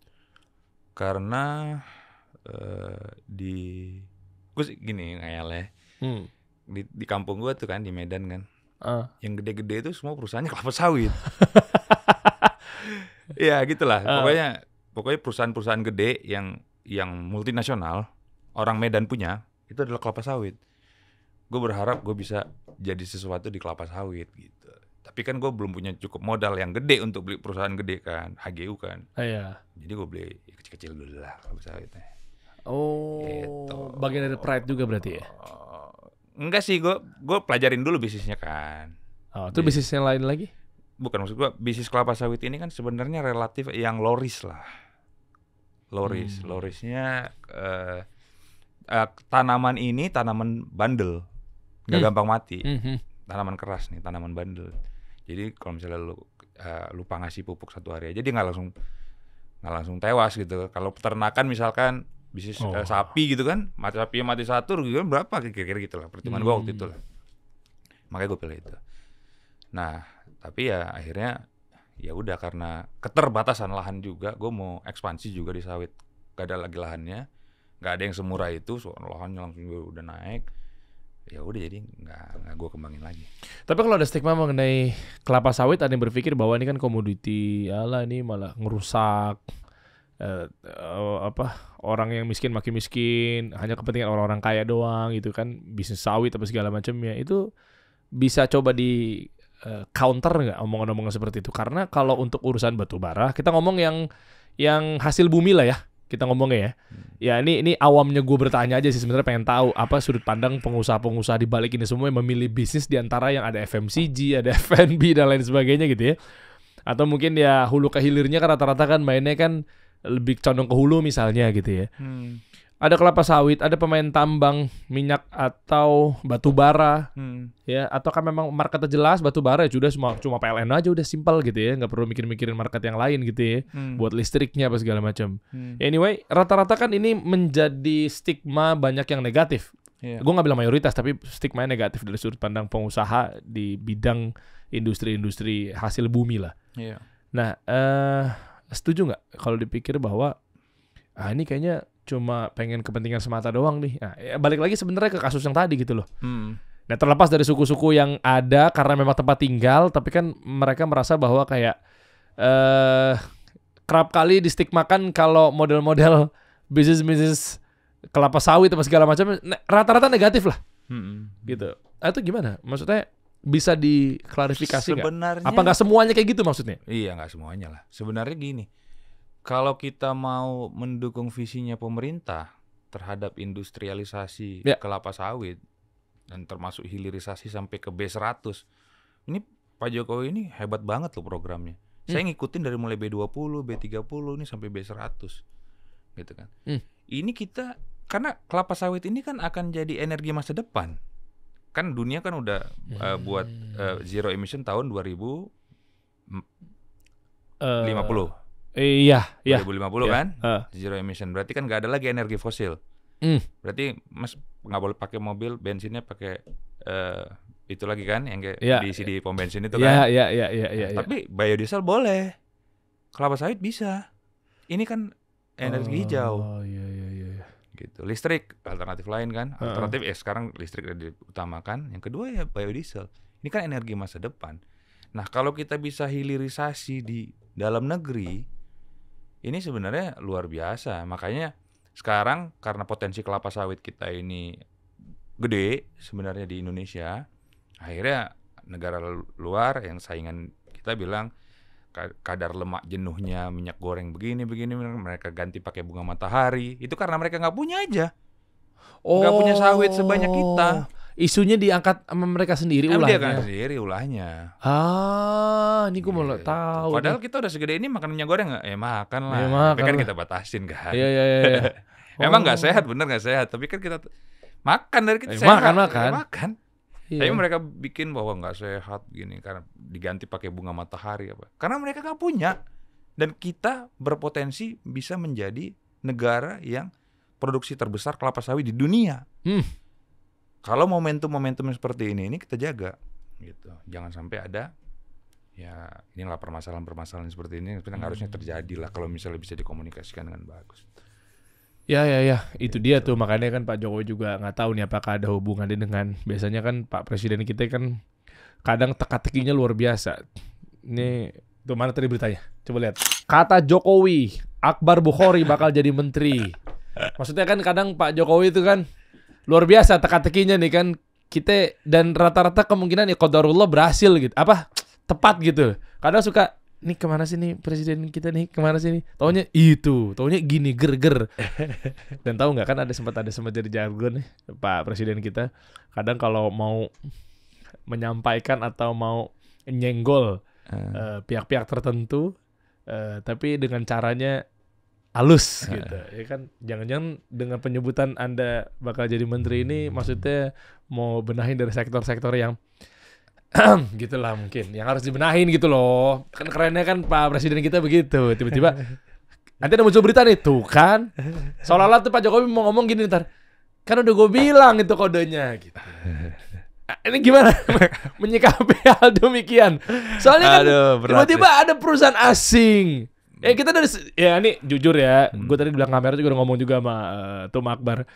Karena gue gini ngayalnya. Di kampung gue tuh kan di Medan kan, yang gede-gede itu semua perusahaannya kelapa sawit. Ya gitulah. Pokoknya perusahaan-perusahaan gede yang multinasional orang Medan punya itu adalah kelapa sawit. Gue berharap gue bisa jadi sesuatu di kelapa sawit gitu. Tapi kan gue belum punya cukup modal yang gede untuk beli perusahaan gede kan, HGU kan. Jadi gue beli kecil-kecil dulu lah kelapa sawitnya. Oh, gitu. Bagian dari pride juga berarti ya? Enggak sih, gue pelajarin dulu bisnisnya kan. Itu bisnis yang lain lagi? Bukan, maksud gue bisnis kelapa sawit ini kan sebenarnya relatif yang low risk lah. Low risk, low-risknya tanaman ini tanaman bandel, nggak gampang mati. Tanaman keras nih, tanaman bandel. Jadi kalau misalnya lu pangasi pupuk 1 hari aja dia nggak langsung tewas gitu. Kalau peternakan misalkan bisnis sapi gitu kan, sapi mati 1 rugi kan berapa kira-kira gitu lah, perhitungan gue waktu itu lah. Makanya gue pilih itu. Nah tapi ya akhirnya ya udah, karena keterbatasan lahan juga, gue mau ekspansi juga di sawit, gak ada lagi lahannya, gak ada yang semurah itu, lahannya langsung udah naik. Ya udah, jadi nggak gue kembangin lagi. Tapi kalau ada stigma mengenai kelapa sawit, ada yang berpikir bahwa ini kan komoditi, alah ini malah ngerusak orang yang miskin makin miskin, hanya kepentingan orang-orang kaya doang gitu kan, bisnis sawit apa segala macamnya. Itu bisa coba counter nggak omongan-omongan seperti itu? Karena kalau untuk urusan batu bara, kita ngomong yang hasil bumi lah ya, kita ngomongnya ya. Ya ini awamnya gue bertanya aja sih, sebenarnya pengen tahu apa sudut pandang pengusaha-pengusaha di balik ini semua yang memilih bisnis di antara yang ada FMCG, ada F&B dan lain sebagainya gitu ya. Atau mungkin ya hulu ke hilirnya kan rata-rata kan mainnya kan lebih condong ke hulu misalnya gitu ya. Ada kelapa sawit, ada pemain tambang minyak atau batu bara, ya, atau kan memang marketnya jelas batu bara ya sudah cuma PLN aja udah simpel gitu ya, nggak perlu mikirin market yang lain gitu ya, buat listriknya apa segala macam. Anyway, rata-rata kan ini menjadi stigma banyak yang negatif. Gue nggak bilang mayoritas, tapi stigma negatif dari sudut pandang pengusaha di bidang industri-industri hasil bumi lah. Nah, setuju nggak kalau dipikir bahwa ini kayaknya cuma pengen kepentingan semata doang nih. Nah, ya balik lagi sebenarnya ke kasus yang tadi gitu loh. Nah, terlepas dari suku-suku yang ada karena memang tempat tinggal, tapi kan mereka merasa bahwa kayak kerap kali distigmakan kalau model-model bisnis kelapa sawit atau segala macam rata-rata negatif lah. Gitu. Itu gimana? Maksudnya bisa diklarifikasi nggak? Sebenarnya Apa nggak semuanya kayak gitu maksudnya? Iya, nggak semuanya lah. Sebenarnya gini, kalau kita mau mendukung visinya pemerintah terhadap industrialisasi kelapa sawit dan termasuk hilirisasi sampai ke B100, ini Pak Jokowi ini hebat banget loh programnya. Saya ngikutin dari mulai B20, B30 ini sampai B100, gitu kan. Ini kita karena kelapa sawit ini kan akan jadi energi masa depan. Kan dunia kan udah buat zero emission tahun 2050. Iya. 2050 kan, zero emission. Berarti kan nggak ada lagi energi fosil. Berarti Mas nggak boleh pakai mobil, bensinnya pakai itu lagi kan, yang kayak diisi di pom bensin itu kan. Iya. Tapi biodiesel boleh, kelapa sawit bisa. Ini kan energi hijau. Iya. Gitu. Listrik alternatif lain kan. Alternatif sekarang listrik udah diutamakan. Yang kedua ya biodiesel. Ini kan energi masa depan. Nah, kalau kita bisa hilirisasi di dalam negeri, ini sebenarnya luar biasa. Makanya sekarang karena potensi kelapa sawit kita ini gede sebenarnya di Indonesia, akhirnya negara luar yang saingan kita bilang kadar lemak jenuhnya minyak goreng begini mereka ganti pakai bunga matahari. Itu karena mereka nggak punya aja, nggak punya sawit sebanyak kita. Isunya diangkat sama mereka sendiri Dia ulahnya. kan sendiri ulahnya. Ini gue mau tahu. Padahal kita udah segede ini makan minyak goreng nggak? Makan lah. Tapi kan kita batasin kan. Iya. Emang nggak sehat, bener nggak sehat. Tapi kan kita makan dari kita sehat. Makan. Tapi mereka bikin bahwa nggak sehat gini karena diganti pakai bunga matahari apa? Karena mereka nggak punya. Dan kita berpotensi bisa menjadi negara yang produksi terbesar kelapa sawit di dunia. Kalau momentum-momentum seperti ini kita jaga, gitu. Jangan sampai ada, ya inilah permasalahan-permasalahan seperti ini. Sebenarnya harusnya terjadi lah kalau misalnya bisa dikomunikasikan dengan bagus. Ya, itu dia tuh, makanya kan Pak Jokowi juga nggak tahu nih apakah ada hubungannya dengan, biasanya kan Pak Presiden kita kan kadang teka-tekinya luar biasa. Ini tuh mana tadi beritanya? Coba lihat. Kata Jokowi, Akbar Bukhori bakal jadi menteri. Maksudnya kan kadang Pak Jokowi itu kan luar biasa teka-tekinya nih kan, kita dan rata-rata kemungkinan ya qadarullah berhasil gitu. Tepat gitu. Kadang suka nih kemana sih nih presiden kita nih, kemana sih nih, taunya gini ger. Dan tahu nggak kan ada sempat jadi jargon nih Pak Presiden kita, kadang kalau mau menyampaikan atau mau nyenggol pihak-pihak tertentu, tapi dengan caranya halus gitu ya kan, jangan-jangan dengan penyebutan Anda bakal jadi menteri ini maksudnya mau benahin dari sektor-sektor yang gitulah mungkin yang harus dibenahin gitu loh. Kan kerennya kan Pak Presiden kita begitu. Tiba-tiba nanti ada muncul berita nih tuh kan, seolah-olah tuh Pak Jokowi mau ngomong gini ntar, kan udah gue bilang itu kodenya gitu. Ini gimana menyikapi hal demikian? Soalnya kan tiba-tiba ada perusahaan asing. Kita dari ini jujur ya, gue tadi di belakang kamera juga udah ngomong juga sama Tum Akbar.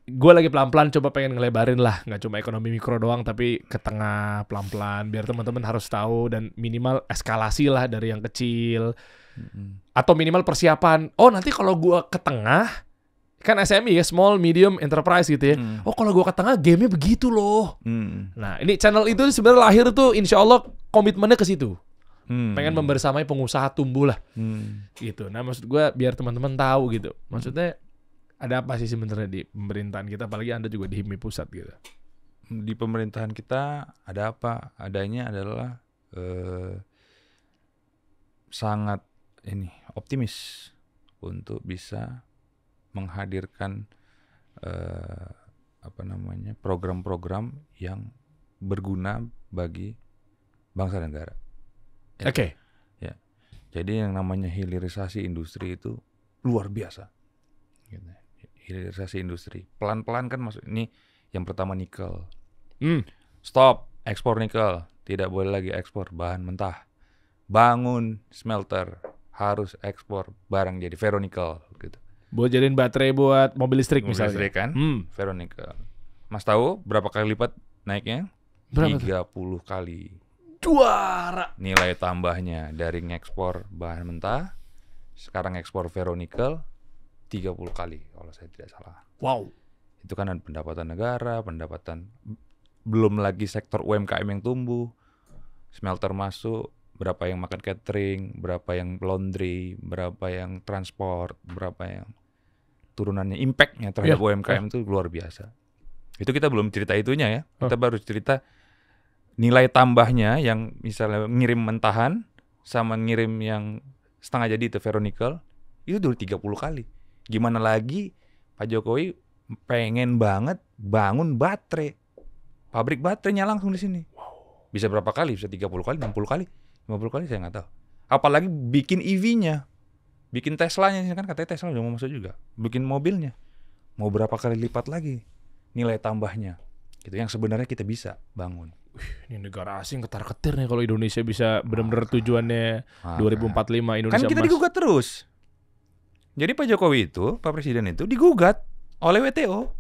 Gue lagi pelan-pelan coba pengen ngelebarin lah, nggak cuma ekonomi mikro doang tapi ke tengah pelan-pelan biar teman-teman harus tahu dan minimal eskalasi lah dari yang kecil atau minimal persiapan. Oh nanti kalau gue ke tengah kan SME ya, small medium enterprise gitu ya. Oh kalau gua ke tengah gamenya begitu loh. Nah ini channel itu sebenarnya lahir tuh insya Allah komitmennya ke situ. Pengen membersamai pengusaha tumbuh lah. Gitu. Nah maksud gua biar teman-teman tahu gitu. Maksudnya ada apa sih sebenarnya di pemerintahan kita, apalagi Anda juga di HIMI pusat gitu. Di pemerintahan kita ada apa? Adanya adalah sangat optimis untuk bisa menghadirkan program-program yang berguna bagi bangsa dan negara. Oke. Ya. Jadi yang namanya hilirisasi industri itu luar biasa. Gitu. Hilirisasi industri pelan-pelan kan masuk. Ini yang pertama nikel. Stop ekspor nikel, tidak boleh lagi ekspor bahan mentah. Bangun smelter, harus ekspor barang jadi ferronikel gitu. Buat jadiin baterai buat mobil listrik misalnya. Mobil listrik kan, ferronikel. Mas tahu berapa kali lipat naiknya? Berapa 30 kali. Juara. Nilai tambahnya dari ngekspor bahan mentah, sekarang ekspor ferronikel 30 kali kalau saya tidak salah. Wow. Itu kan pendapatan negara, belum lagi sektor UMKM yang tumbuh, smelter masuk, berapa yang makan catering, berapa yang laundry, berapa yang transport, berapa yang turunannya, impact-nya terhadap UMKM itu luar biasa. Itu kita belum cerita itunya ya, kita baru cerita nilai tambahnya yang misalnya ngirim mentahan sama ngirim yang setengah jadi itu ferronikel, itu dulu 30 kali. Gimana lagi Pak Jokowi pengen banget bangun baterai, pabrik baterainya langsung di sini. Bisa berapa kali? Bisa 30 kali, 60 kali, 50 kali saya nggak tahu. Apalagi bikin EV-nya, bikin Teslanya, kan katanya Tesla udah mau masuk juga. Bikin mobilnya, mau berapa kali lipat lagi nilai tambahnya. Itu yang sebenarnya kita bisa bangun. Ini negara asing ketar-ketir nih kalau Indonesia bisa benar-benar tujuannya 2045 Indonesia kan kita emas. digugat terus. Jadi Pak Jokowi itu, Pak Presiden itu digugat oleh WTO.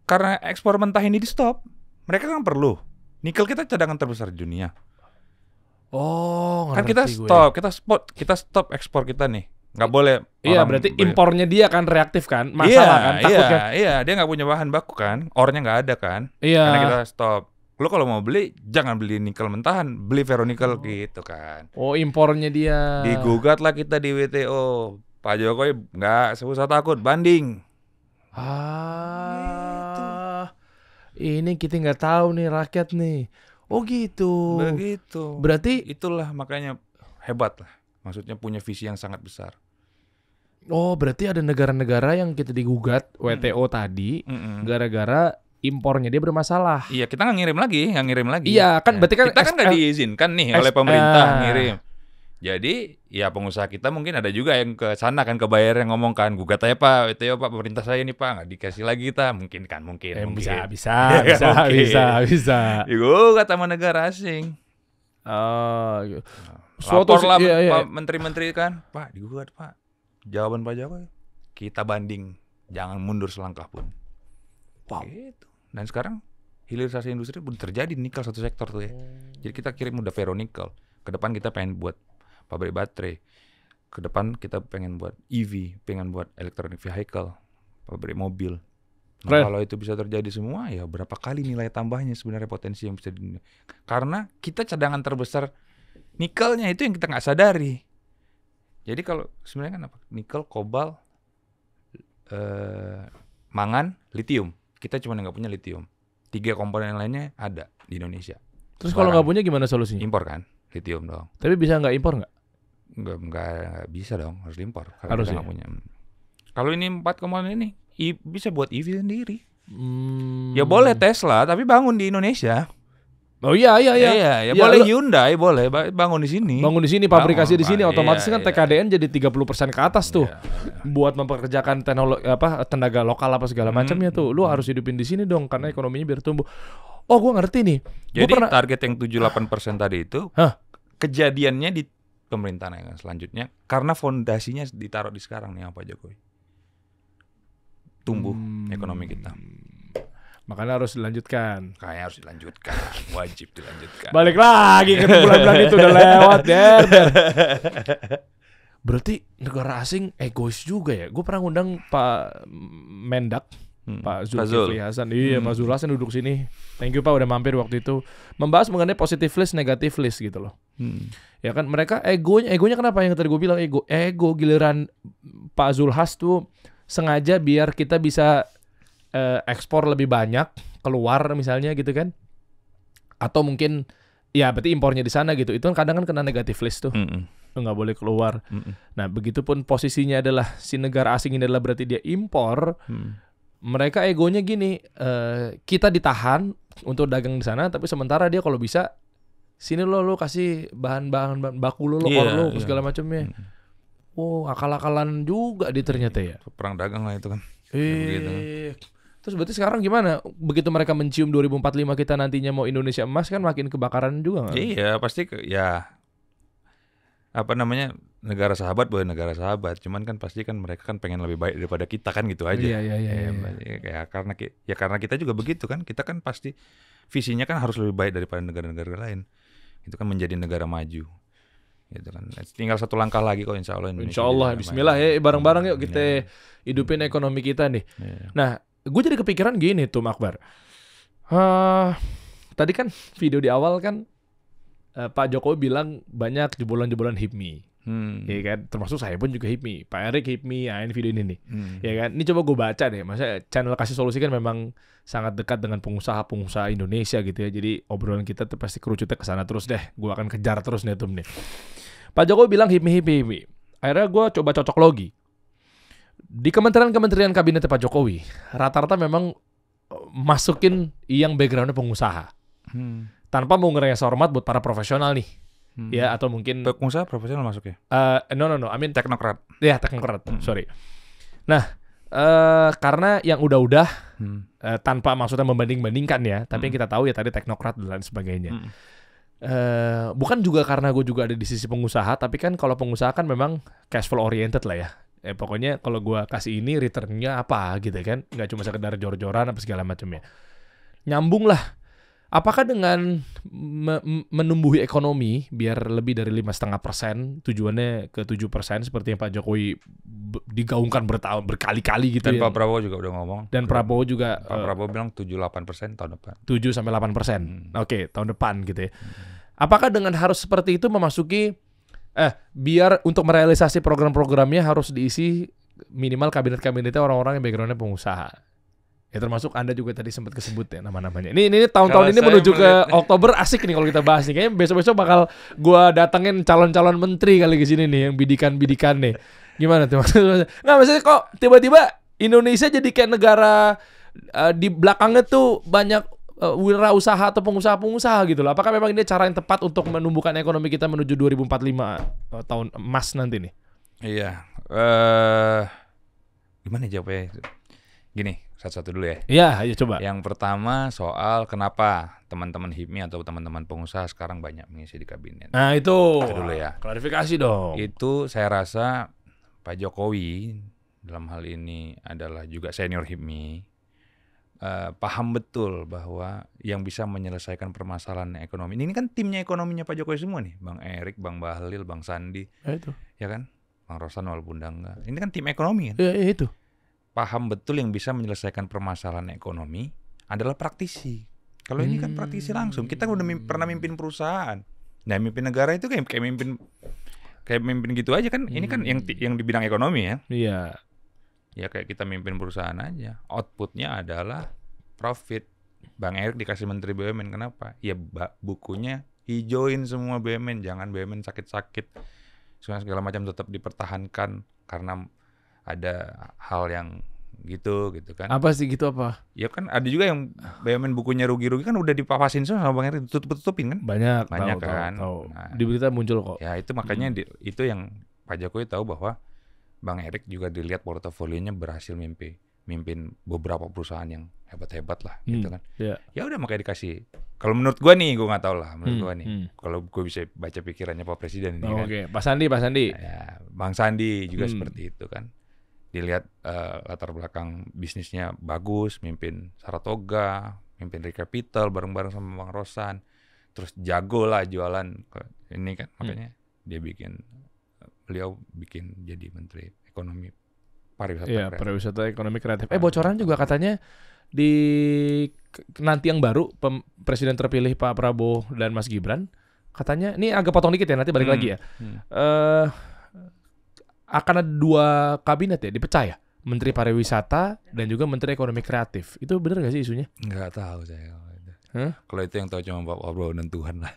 Karena ekspor mentah ini di stop. Mereka kan perlu. Nikel kita cadangan terbesar di dunia. Oh, kan kita stop ekspor kita nih. Nggak boleh. Iya, berarti impornya dia kan reaktif kan? Masalah kan? Takut kan? Iya, dia nggak punya bahan baku kan? Ornya nggak ada kan? Iya. Karena kita stop. Lo kalau mau beli, jangan beli nikel mentahan, beli ferronikel gitu kan. Oh, impornya dia. Digugat lah kita di WTO. Pak Jokowi nggak usah takut, banding. Ini kita nggak tahu nih rakyat nih. Oh gitu. Begitu. Berarti itulah makanya hebat lah. Maksudnya punya visi yang sangat besar. Oh, berarti ada negara-negara yang kita digugat WTO tadi gara-gara impornya dia bermasalah. Iya, kita nggak ngirim lagi. Iya, kan berarti kan kita kan nggak diizinkan nih oleh pemerintah ngirim. Jadi ya pengusaha kita mungkin ada juga yang ke sana kan, ke buyer yang ngomong kan, gugat aja Pak, WTO Pak, pemerintah saya nih Pak, nggak dikasih lagi kita, mungkin. Bisa. Digugat sama negara asing. Lapor lah menteri-menteri kan, Pak digugat Pak. Jawaban Pak Jokowi, kita banding, jangan mundur selangkah pun. Wow. Gitu. Dan sekarang hilirisasi industri pun terjadi nikel satu sektor tuh ya. Jadi kita kirim udah ferronikel. Ke depan kita pengen buat pabrik baterai. Ke depan kita pengen buat EV, pengen buat electronic vehicle, pabrik mobil. Nah, kalau itu bisa terjadi semua, ya berapa kali nilai tambahnya sebenarnya potensi yang bisa karena kita cadangan terbesar nikelnya itu yang kita nggak sadari. Jadi kalau sebenarnya kan apa? Nikel, kobalt, mangan, litium. Kita cuma nggak punya litium. 3 komponen lainnya ada di Indonesia. Terus kalau nggak punya gimana solusinya? Impor kan, litium dong. Tapi bisa nggak impor nggak? Nggak bisa dong, harus diimpor. Harus kita nggak punya. Kalau ini 4 komponen ini bisa buat EV sendiri. Ya boleh Tesla, tapi bangun di Indonesia. Oh iya. Ya boleh Hyundai, boleh bangun di sini. Bangun di sini, pabrikasi di sini, otomatis kan iya. TKDN jadi 30% ke atas tuh. Buat mempekerjakan tenaga lokal apa segala macamnya tuh. Lu harus hidupin di sini dong karena ekonominya biar tumbuh. Oh, gua ngerti nih. Jadi target yang 78% tadi itu kejadiannya di pemerintahan yang selanjutnya karena fondasinya ditaruh di sekarang nih Pak Jokowi. Tumbuh ekonomi kita. Makanya harus dilanjutkan. Kayaknya harus dilanjutkan, wajib dilanjutkan. Balik lagi ke bulan-bulan itu udah lewat, Der. Berarti negara asing egois juga ya. Gue pernah ngundang Pak Mendak, Pak Zulkifli Hasan. Iya, Pak Zul Hasan duduk sini. Thank you Pak udah mampir waktu itu. Membahas mengenai positive list, negative list gitu loh. Ya kan mereka egonya kenapa yang tadi gue bilang ego giliran Pak Zulhas tuh sengaja biar kita bisa ekspor lebih banyak keluar misalnya gitu kan. Atau mungkin ya berarti impornya di sana gitu. Itu kan kadang kan kena negative list tuh. Nggak boleh keluar. Nah, begitupun posisinya adalah si negara asing ini adalah berarti dia impor. Mereka egonya gini, kita ditahan untuk dagang di sana, tapi sementara dia kalau bisa sini lo kasih bahan-bahan baku lo segala macamnya. Oh, akal-akalan juga dia ternyata ya. Perang dagang lah itu kan. Terus berarti sekarang gimana? Begitu mereka mencium 2045 kita nantinya mau Indonesia emas kan makin kebakaran juga nggak? Iya, pasti negara sahabat boleh negara sahabat, cuman kan pasti kan mereka kan pengen lebih baik daripada kita kan gitu aja. Iya. Karena kita juga begitu kan, kita kan pasti visinya kan harus lebih baik daripada negara-negara lain. Itu kan menjadi negara maju. Gitu kan. Tinggal satu langkah lagi kok insya Allah Indonesia. Insya Allah, bismillah ya bareng-bareng yuk kita hidupin ekonomi kita nih. Nah, gue jadi kepikiran gini tuh Akbar. Tadi kan video di awal kan Pak Jokowi bilang banyak jebolan-jebolan HIPMI. Ya kan, termasuk saya pun juga HIPMI. Pak Erik HIPMI, ini video ini nih. Ya kan, ini coba gue baca deh. Maksudnya channel Kasih Solusi kan memang sangat dekat dengan pengusaha-pengusaha Indonesia gitu ya. Jadi obrolan kita tuh pasti kerucutnya ke sana terus deh. Gue akan kejar terus nih tuh nih. Pak Jokowi bilang HIPMI. Akhirnya gue coba cocok logi. Di kementerian-kementerian kabinet Pak Jokowi, rata-rata memang masukin yang backgroundnya pengusaha. Tanpa mau ngeres hormat buat para profesional nih. Ya, atau mungkin pengusaha profesional masuk ya? No, I mean teknokrat. Ya, teknokrat. Sorry. Nah, karena yang udah-udah tanpa maksudnya membanding-bandingkan ya, tapi yang kita tahu ya tadi teknokrat dan lain sebagainya. Bukan juga karena gue juga ada di sisi pengusaha, tapi kan kalau pengusaha kan memang cash flow oriented lah ya. Pokoknya kalau gue kasih ini returnnya apa gitu kan, nggak cuma sekedar jor-joran apa segala macamnya. Nyambung lah. Apakah dengan menumbuhi ekonomi biar lebih dari 5,5% tujuannya ke 7% seperti yang Pak Jokowi digaungkan berkali-kali gitu dan ya. Pak Prabowo juga udah ngomong. Dan Prabowo juga Pak Prabowo bilang 7-8% tahun depan. 7-8%. Oke, tahun depan gitu ya. Apakah dengan harus seperti itu memasuki biar untuk merealisasi program-programnya harus diisi minimal kabinet-kabinetnya orang-orang yang backgroundnya pengusaha. Ya termasuk Anda juga tadi sempat kesebut ya nama-namanya. Ini tahun-tahun ini menuju ke Oktober asik nih kalau kita bahas nih. Kayaknya besok-besok bakal gua datengin calon-calon menteri kali ke sini nih yang bidikan-bidikan nih. Gimana tuh maksudnya? Nggak maksudnya kok tiba-tiba Indonesia jadi kayak negara di belakangnya tuh banyak wirausaha atau pengusaha-pengusaha gitu loh. Apakah memang ini cara yang tepat untuk menumbuhkan ekonomi kita menuju 2045 tahun emas nanti nih? Iya. Gimana jawabnya? Gini. Satu-satu dulu ya. Iya, ayo coba. Yang pertama soal kenapa teman-teman HIPMI atau teman-teman pengusaha sekarang banyak mengisi di kabinet. Nah itu dulu ya. Klarifikasi dong. Itu saya rasa Pak Jokowi dalam hal ini adalah juga senior HIPMI. Paham betul bahwa yang bisa menyelesaikan permasalahan ekonomi. Ini kan timnya ekonominya Pak Jokowi semua nih. Bang Erik, Bang Bahlil, Bang Sandi. Itu. Ya kan? Bang Rosan walaupun enggak. Ini kan tim ekonomi kan? Iya itu. Paham betul yang bisa menyelesaikan permasalahan ekonomi adalah praktisi. Kalau ini kan praktisi langsung. Kita udah pernah mimpin perusahaan. Nah, mimpin negara itu kayak mimpin gitu aja kan. Ini kan yang di bidang ekonomi ya. Iya. Ya kayak kita mimpin perusahaan aja. Outputnya adalah profit. Bang Erik dikasih Menteri BUMN kenapa? Ya bukunya hijauin semua BUMN. Jangan BUMN sakit-sakit. Segala macam tetap dipertahankan karena ada hal yang gitu kan. Apa sih gitu apa? Ya kan ada juga yang BUMN bukunya rugi-rugi kan udah dipapasin semua sama Bang Erik, tutupin kan? Banyak kan. Tahu. Nah, di berita muncul kok. Ya itu makanya itu yang Pak Jokowi tahu bahwa Bang Erik juga dilihat portofolionya berhasil mimpin beberapa perusahaan yang hebat-hebat lah gitu kan. Yeah. Ya udah makanya dikasih. Kalau menurut gua nih, gua nggak tahu lah menurut gua nih. Kalau gua bisa baca pikirannya Pak Presiden ini kan. Oke, Pak Sandi. Ya, Bang Sandi juga seperti itu kan. Dilihat latar belakang bisnisnya bagus, mimpin Saratoga, mimpin Recapital bareng-bareng sama Bang Rosan. Terus jago lah jualan ini kan, makanya dia bikin beliau bikin jadi Menteri Ekonomi Pariwisata. Iya, pariwisata ekonomi kreatif. Bocoran juga katanya di nanti yang baru presiden terpilih Pak Prabowo dan Mas Gibran, katanya ini agak potong dikit ya, nanti balik lagi ya. Akan ada 2 kabinet ya, dipecah ya, Menteri Pariwisata dan juga Menteri Ekonomi Kreatif. Itu benar nggak sih isunya? Nggak tahu saya kalau itu. Kalau itu yang tahu cuma Pak Prabowo dan Tuhan lah.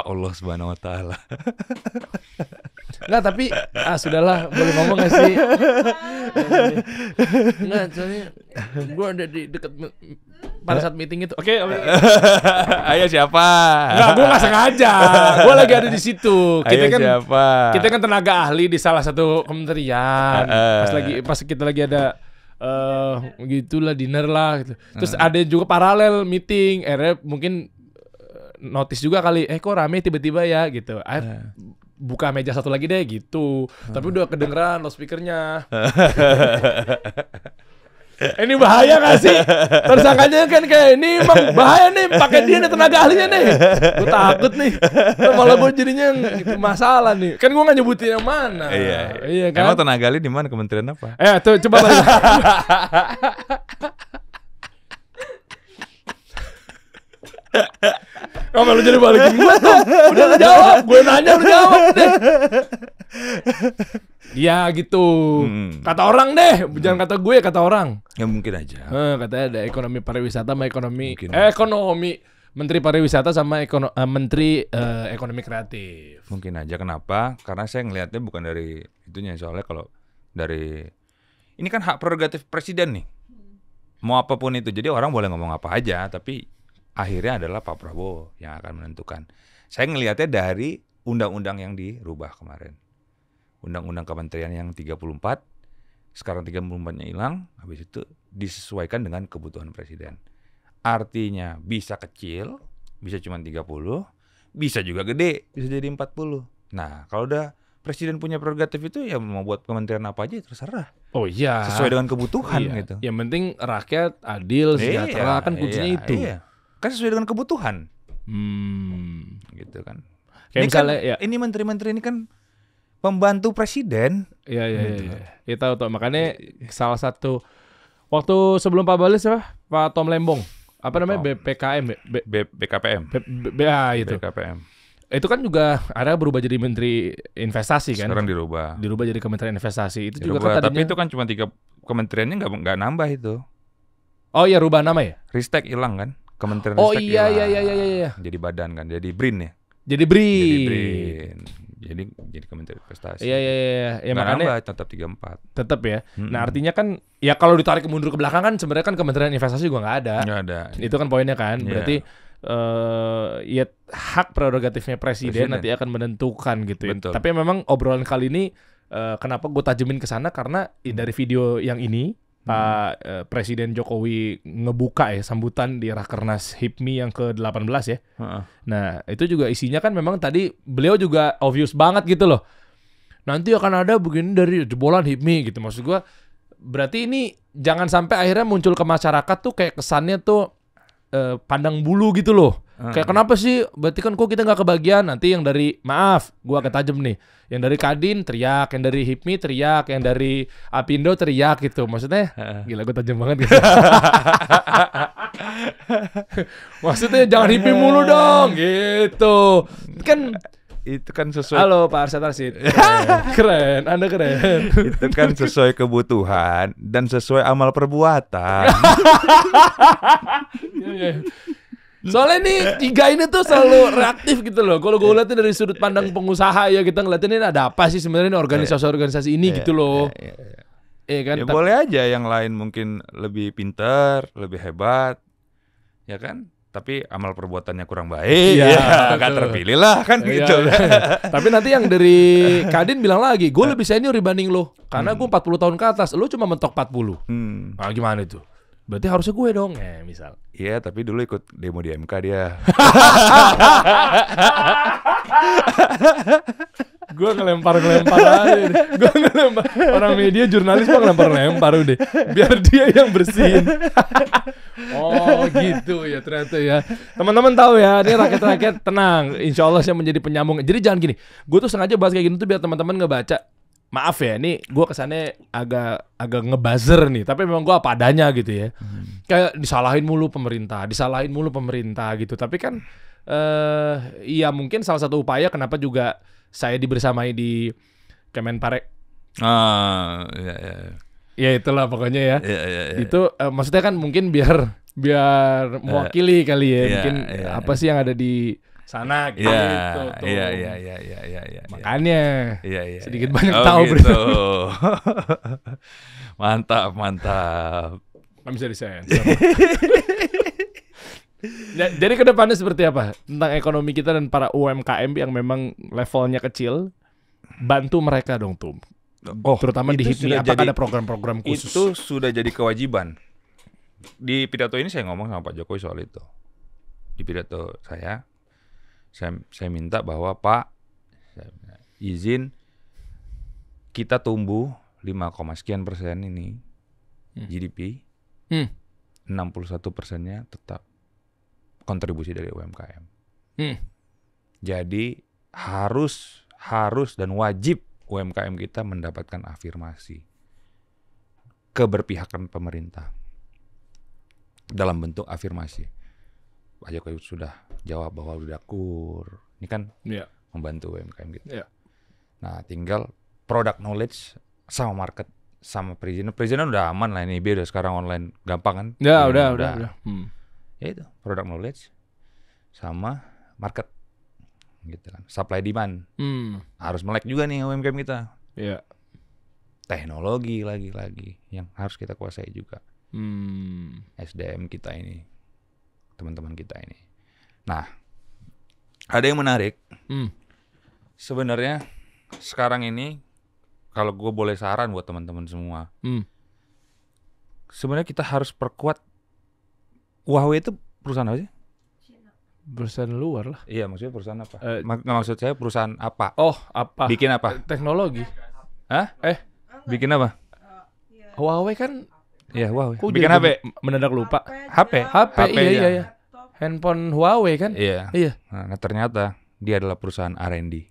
Allah Subhanahu Wa Taala. Nggak, tapi sudahlah, boleh ngomong nggak sih? Nggak, soalnya gue ada di dekat pada saat meeting itu. Oke. Ayo siapa? Nggak, gue nggak sengaja. Gue lagi ada di situ. Kita Ayo kan siapa? Kita kan tenaga ahli di salah satu kementerian. Pas kita lagi ada gitulah dinner lah gitu. Terus ada juga paralel meeting. Mungkin notice juga kali. Kok rame tiba-tiba ya gitu. Buka meja satu lagi deh gitu. Tapi udah kedengeran loudspeakernya. Ini bahaya gak sih? Tersangkanya kan kayak ini emang bahaya nih, pakai dia nih tenaga ahlinya nih. Gue takut nih. Malah gue jadinya masalah nih. Kan gue gak nyebutin yang mana. Iya kan? Emang tenaga ahli di mana, kementerian apa? Tuh coba balik. Kamu lu jadi balikin gue tuh. Udah lu jawab, gue nanya lu jawab deh. Ya gitu. Kata orang deh, jangan kata gue, kata orang. Ya mungkin aja. Katanya ada ekonomi pariwisata sama ekonomi Menteri Pariwisata sama Menteri Ekonomi Kreatif. Mungkin aja. Kenapa? Karena saya ngelihatnya bukan dari itunya. Soalnya kalau dari ini kan hak prerogatif presiden nih. Mau apapun itu. Jadi orang boleh ngomong apa aja, tapi akhirnya adalah Pak Prabowo yang akan menentukan. Saya ngelihatnya dari undang-undang yang dirubah kemarin. Undang-undang kementerian yang 34, sekarang 34-nya hilang, habis itu disesuaikan dengan kebutuhan presiden. Artinya bisa kecil, bisa cuma 30, bisa juga gede, bisa jadi 40. Nah, kalau udah presiden punya prerogatif itu ya mau buat kementerian apa aja terserah. Oh iya. Sesuai dengan kebutuhan gitu. Yang penting rakyat adil, sejahtera, kan kuncinya itu. Iya. Kan sesuai dengan kebutuhan. Gitu kan. Kayak ini misalnya kan, ini menteri-menteri ini kan pembantu presiden. Iya. Ya, tahu. Makanya salah satu waktu sebelum Pak Balis Pak Tom Lembong. Apa namanya? BPKM, BKPM. Itu. BKPM. Itu kan juga ada berubah jadi Menteri Investasi kan? Sekarang dirubah jadi Kementerian Investasi. Itu dirubah, juga kan tadinya. Tapi itu kan cuma 3 kementeriannya nggak nambah itu. Oh iya, rubah nama ya? Ristek hilang kan? Kementerian Oh Ristek iya. Jadi badan kan, jadi BRIN ya. Jadi BRIN. Jadi Kementerian Investasi. Iya. Ya makanya nambah, tetap 34. Tetap ya. Nah, artinya kan ya kalau ditarik mundur ke belakang kan sebenarnya kan Kementerian Investasi juga nggak ada. Nggak ada. Itu kan poinnya kan. Berarti ya hak prerogatifnya presiden nanti akan menentukan gitu ya. Betul. Tapi memang obrolan kali ini kenapa gue tajemin ke sana karena dari video yang ini Pak Presiden Jokowi ngebuka ya sambutan di Rakernas HIPMI yang ke-18 ya. Nah, itu juga isinya kan memang tadi beliau juga obvious banget gitu loh. Nanti akan ada begini dari jebolan HIPMI gitu. Maksud gua berarti ini jangan sampai akhirnya muncul ke masyarakat tuh kayak kesannya tuh pandang bulu gitu loh. Kayak kenapa sih? Berarti kan kok kita nggak kebagian. Nanti yang dari maaf, gua agak tajam nih. Yang dari Kadin teriak, yang dari HIPMI teriak, yang dari Apindo teriak gitu. Maksudnya, gila gue tajam banget gitu. Maksudnya jangan HIPMI mulu dong, gitu. Kan itu kan sesuai. Halo Pak Arsyad. Keren, Anda keren. Itu kan sesuai kebutuhan dan sesuai amal perbuatan. Soalnya nih 3 ini tuh selalu reaktif gitu loh. Kalau gue lihatnya dari sudut pandang pengusaha ya, kita ngeliatin ini ada apa sih sebenarnya organisasi-organisasi ini gitu loh. Kan? Ya boleh aja yang lain mungkin lebih pintar, lebih hebat, ya kan? Tapi amal perbuatannya kurang baik, gak terpilih lah kan gitu. Tapi nanti yang dari Kadin bilang lagi, gue lebih senior dibanding lo, karena gue 40 tahun ke atas, lo cuma mentok 40. Nah gimana itu? Berarti harusnya gue dong, misal. Iya, tapi dulu ikut demo di MK dia. Gue ngelempar aja deh. Gue ngelempar. Orang media, jurnalis mah ngelempar udah. Biar dia yang bersihin. Oh gitu ya ternyata ya. Teman-teman tahu ya, ini rakyat-rakyat tenang. Insya Allah saya menjadi penyambung. Jadi jangan gini. Gue tuh sengaja bahas kayak gini tuh biar teman-teman ngebaca. Maaf ya, ini gue kesannya agak ngebuzzer nih. Tapi memang gue apa adanya gitu ya. Kayak disalahin mulu pemerintah gitu. Tapi kan iya mungkin salah satu upaya kenapa juga saya dibersamai di Kemenparek. Iya. Ya itulah pokoknya ya. Iya. Itu maksudnya kan mungkin biar mewakili kali ya. Mungkin apa sih yang ada di sana gitu. Iya. Makanya Iya. sedikit banyak Oh, tahu gitu. berita. Mantap. Nggak bisa disensor. Jadi ke depannya seperti apa? Tentang ekonomi kita dan para UMKM yang memang levelnya kecil. Bantu mereka dong tuh. Terutama di HIPMI, apakah ada program-program khusus? Itu sudah jadi kewajiban. Di pidato ini saya ngomong sama Pak Jokowi soal itu. Di pidato saya minta bahwa Pak, izin kita tumbuh 5, sekian % ini GDP, 61%-nya tetap kontribusi dari UMKM. Jadi harus dan wajib UMKM kita mendapatkan afirmasi keberpihakan pemerintah dalam bentuk afirmasi. Pak Jokowi sudah jawab bahwa udah kur. Ini kan membantu UMKM gitu. Nah, tinggal product knowledge sama market sama perizinan. Perizinan udah aman lah, ini udah sekarang online gampang kan? Ya, udah. Ya itu, product knowledge sama market gitu kan. Supply demand. Harus melek juga nih UMKM kita. Iya. Teknologi lagi yang harus kita kuasai juga. SDM kita ini. Teman-teman kita ini. Nah, ada yang menarik. Sebenarnya sekarang ini kalau gue boleh saran buat teman-teman semua, sebenarnya kita harus perkuat. Huawei itu perusahaan apa sih? Perusahaan luar lah. Iya, maksudnya perusahaan apa? Maksud saya perusahaan apa? Oh, apa? Bikin apa? Teknologi. Hah? Bikin apa? Huawei kan. Iya, Huawei. Kok Bikin jadi HP. mendadak lupa. HP. Iya. Handphone Huawei kan? Iya. Nah, ternyata dia adalah perusahaan R&D.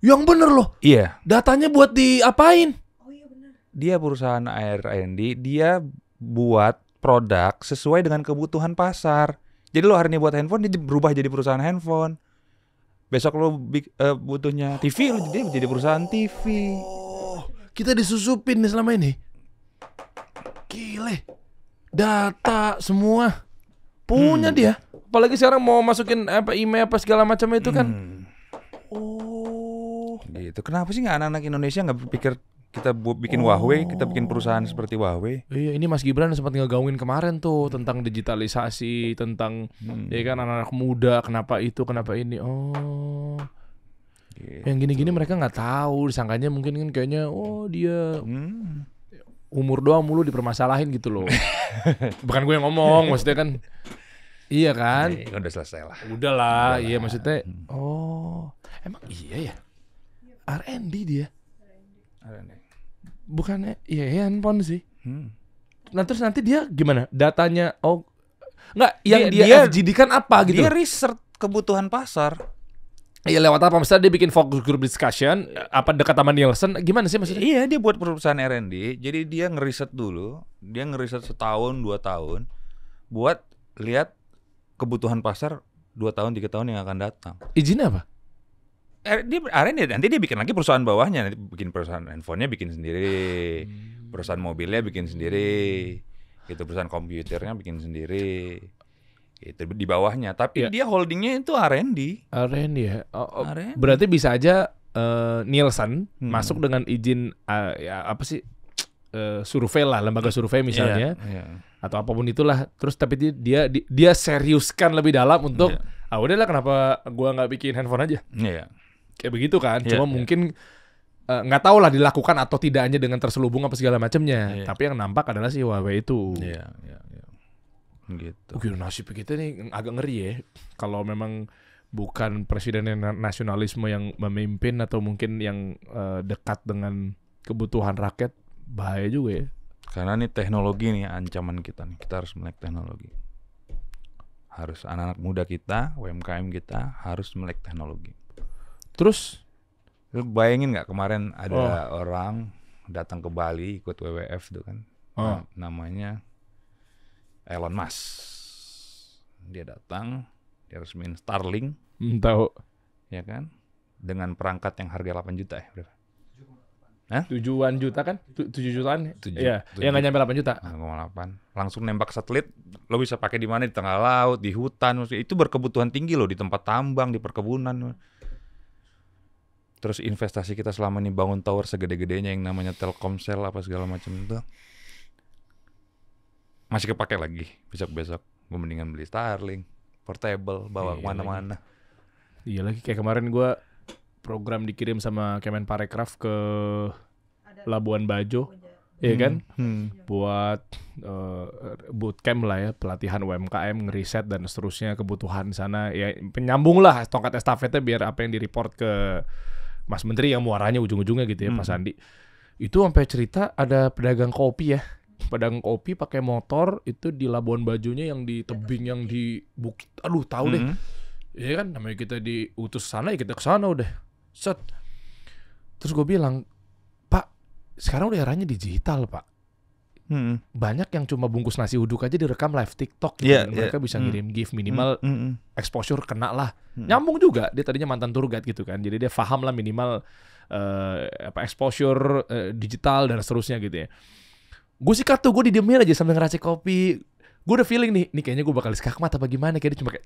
Yang bener loh. Iya. Datanya buat diapain? Dia perusahaan R&D, dia buat produk sesuai dengan kebutuhan pasar. Jadi lo hari ini buat handphone, dia berubah jadi perusahaan handphone. Besok lo butuhnya TV, lo jadi perusahaan TV. Oh, kita disusupin nih selama ini. Gile. Data semua punya dia. Apalagi sekarang mau masukin email apa segala macam itu kan. Oh. Gitu. Kenapa sih nggak anak-anak Indonesia nggak berpikir kita bikin Huawei, kita bikin perusahaan seperti Huawei? Iya, ini Mas Gibran sempat ngegaungin kemarin tuh tentang digitalisasi, tentang ya kan anak-anak muda, kenapa itu, kenapa ini. Oh. Gitu. Yang gini-gini mereka nggak tahu, disangkanya mungkin kan kayaknya dia umur doang mulu dipermasalahin gitu loh. Bukan gue yang ngomong, maksudnya kan. Iya kan? Udah selesai lah. Udahlah, iya maksudnya. Oh, emang iya ya? R&D dia. Bukannya handphone sih. Nah terus nanti dia gimana? Datanya enggak yang dia FGD kan apa gitu? Dia research kebutuhan pasar. Iya lewat apa? Misalnya dia bikin focus group discussion, apa dekat sama Nielsen, gimana sih maksudnya? Iya, dia buat perusahaan R&D. Jadi dia ngeriset dulu, dia ngeriset setahun 2 tahun buat lihat kebutuhan pasar 2 tahun 3 tahun yang akan datang. Izinnya apa? Dia R&D, nanti dia bikin lagi perusahaan bawahnya, nanti bikin perusahaan handphonenya bikin sendiri, perusahaan mobilnya bikin sendiri, gitu, perusahaan komputernya bikin sendiri, itu di bawahnya. Tapi dia holdingnya itu R&D. R&D ya. R&D. Berarti bisa aja Nielsen masuk dengan izin survei lah, lembaga survei misalnya, atau apapun itulah. Terus tapi dia seriuskan lebih dalam untuk udahlah kenapa gua nggak bikin handphone aja? Iya. Kayak begitu kan, cuma mungkin nggak tahu lah dilakukan atau tidaknya dengan terselubung apa segala macamnya. Tapi yang nampak adalah si Huawei itu. Iya. Gitu. Nasib kita nih agak ngeri ya. Kalau memang bukan presiden yang nasionalisme yang memimpin atau mungkin yang dekat dengan kebutuhan rakyat, bahaya juga ya. Karena nih teknologi nih ancaman kita nih. Kita harus melek teknologi. Harus anak-anak muda kita, UMKM kita harus melek teknologi. Terus lu bayangin nggak kemarin ada orang datang ke Bali ikut WWF tuh kan. Namanya Elon Musk. Dia datang, dia resmiin Starlink. Tahu. Ya kan? Dengan perangkat yang harga 8 juta ya, berapa? 7 juta kan? 7 jutaan? 7, Iya, yang nggak nyampe 8 juta. 8. Langsung nembak satelit, lo bisa pakai di mana? Di tengah laut, di hutan. Itu berkebutuhan tinggi loh, di tempat tambang, di perkebunan. Terus investasi kita selama ini bangun tower segede-gedenya yang namanya Telkomsel apa segala macam itu masih kepake lagi. Besok-besok gue mendingan beli Starlink, portable, bawa kemana-mana. Iya lagi, kayak kemarin gue program dikirim sama Kemenparekraf ke Labuan Bajo, iya kan? Buat bootcamp lah ya, pelatihan UMKM, ngeriset dan seterusnya kebutuhan sana. Ya penyambung lah tongkat estafetnya biar apa yang direport ke Mas Menteri yang muaranya ujung-ujungnya gitu ya, Pak Sandi. Itu sampai cerita ada pedagang kopi ya. Pedagang kopi pakai motor itu di Labuan Bajonya yang di tebing yang di bukit. Aduh, tahu deh. Iya kan, namanya kita diutus sana ya kita ke sana udah. Set. Terus gue bilang, "Pak, sekarang udah eranya digital, Pak. Banyak yang cuma bungkus nasi uduk aja direkam live TikTok gitu. Mereka bisa ngirim GIF minimal exposure kena lah. Nyambung juga, dia tadinya mantan tour guide gitu kan. Jadi dia paham lah minimal exposure digital dan seterusnya gitu ya. Gue sikat tuh, gue didiemin aja sambil ngeracik kopi. Gue udah feeling nih kayaknya gue bakal skakmat apa gimana. Kayak dia cuma kayak,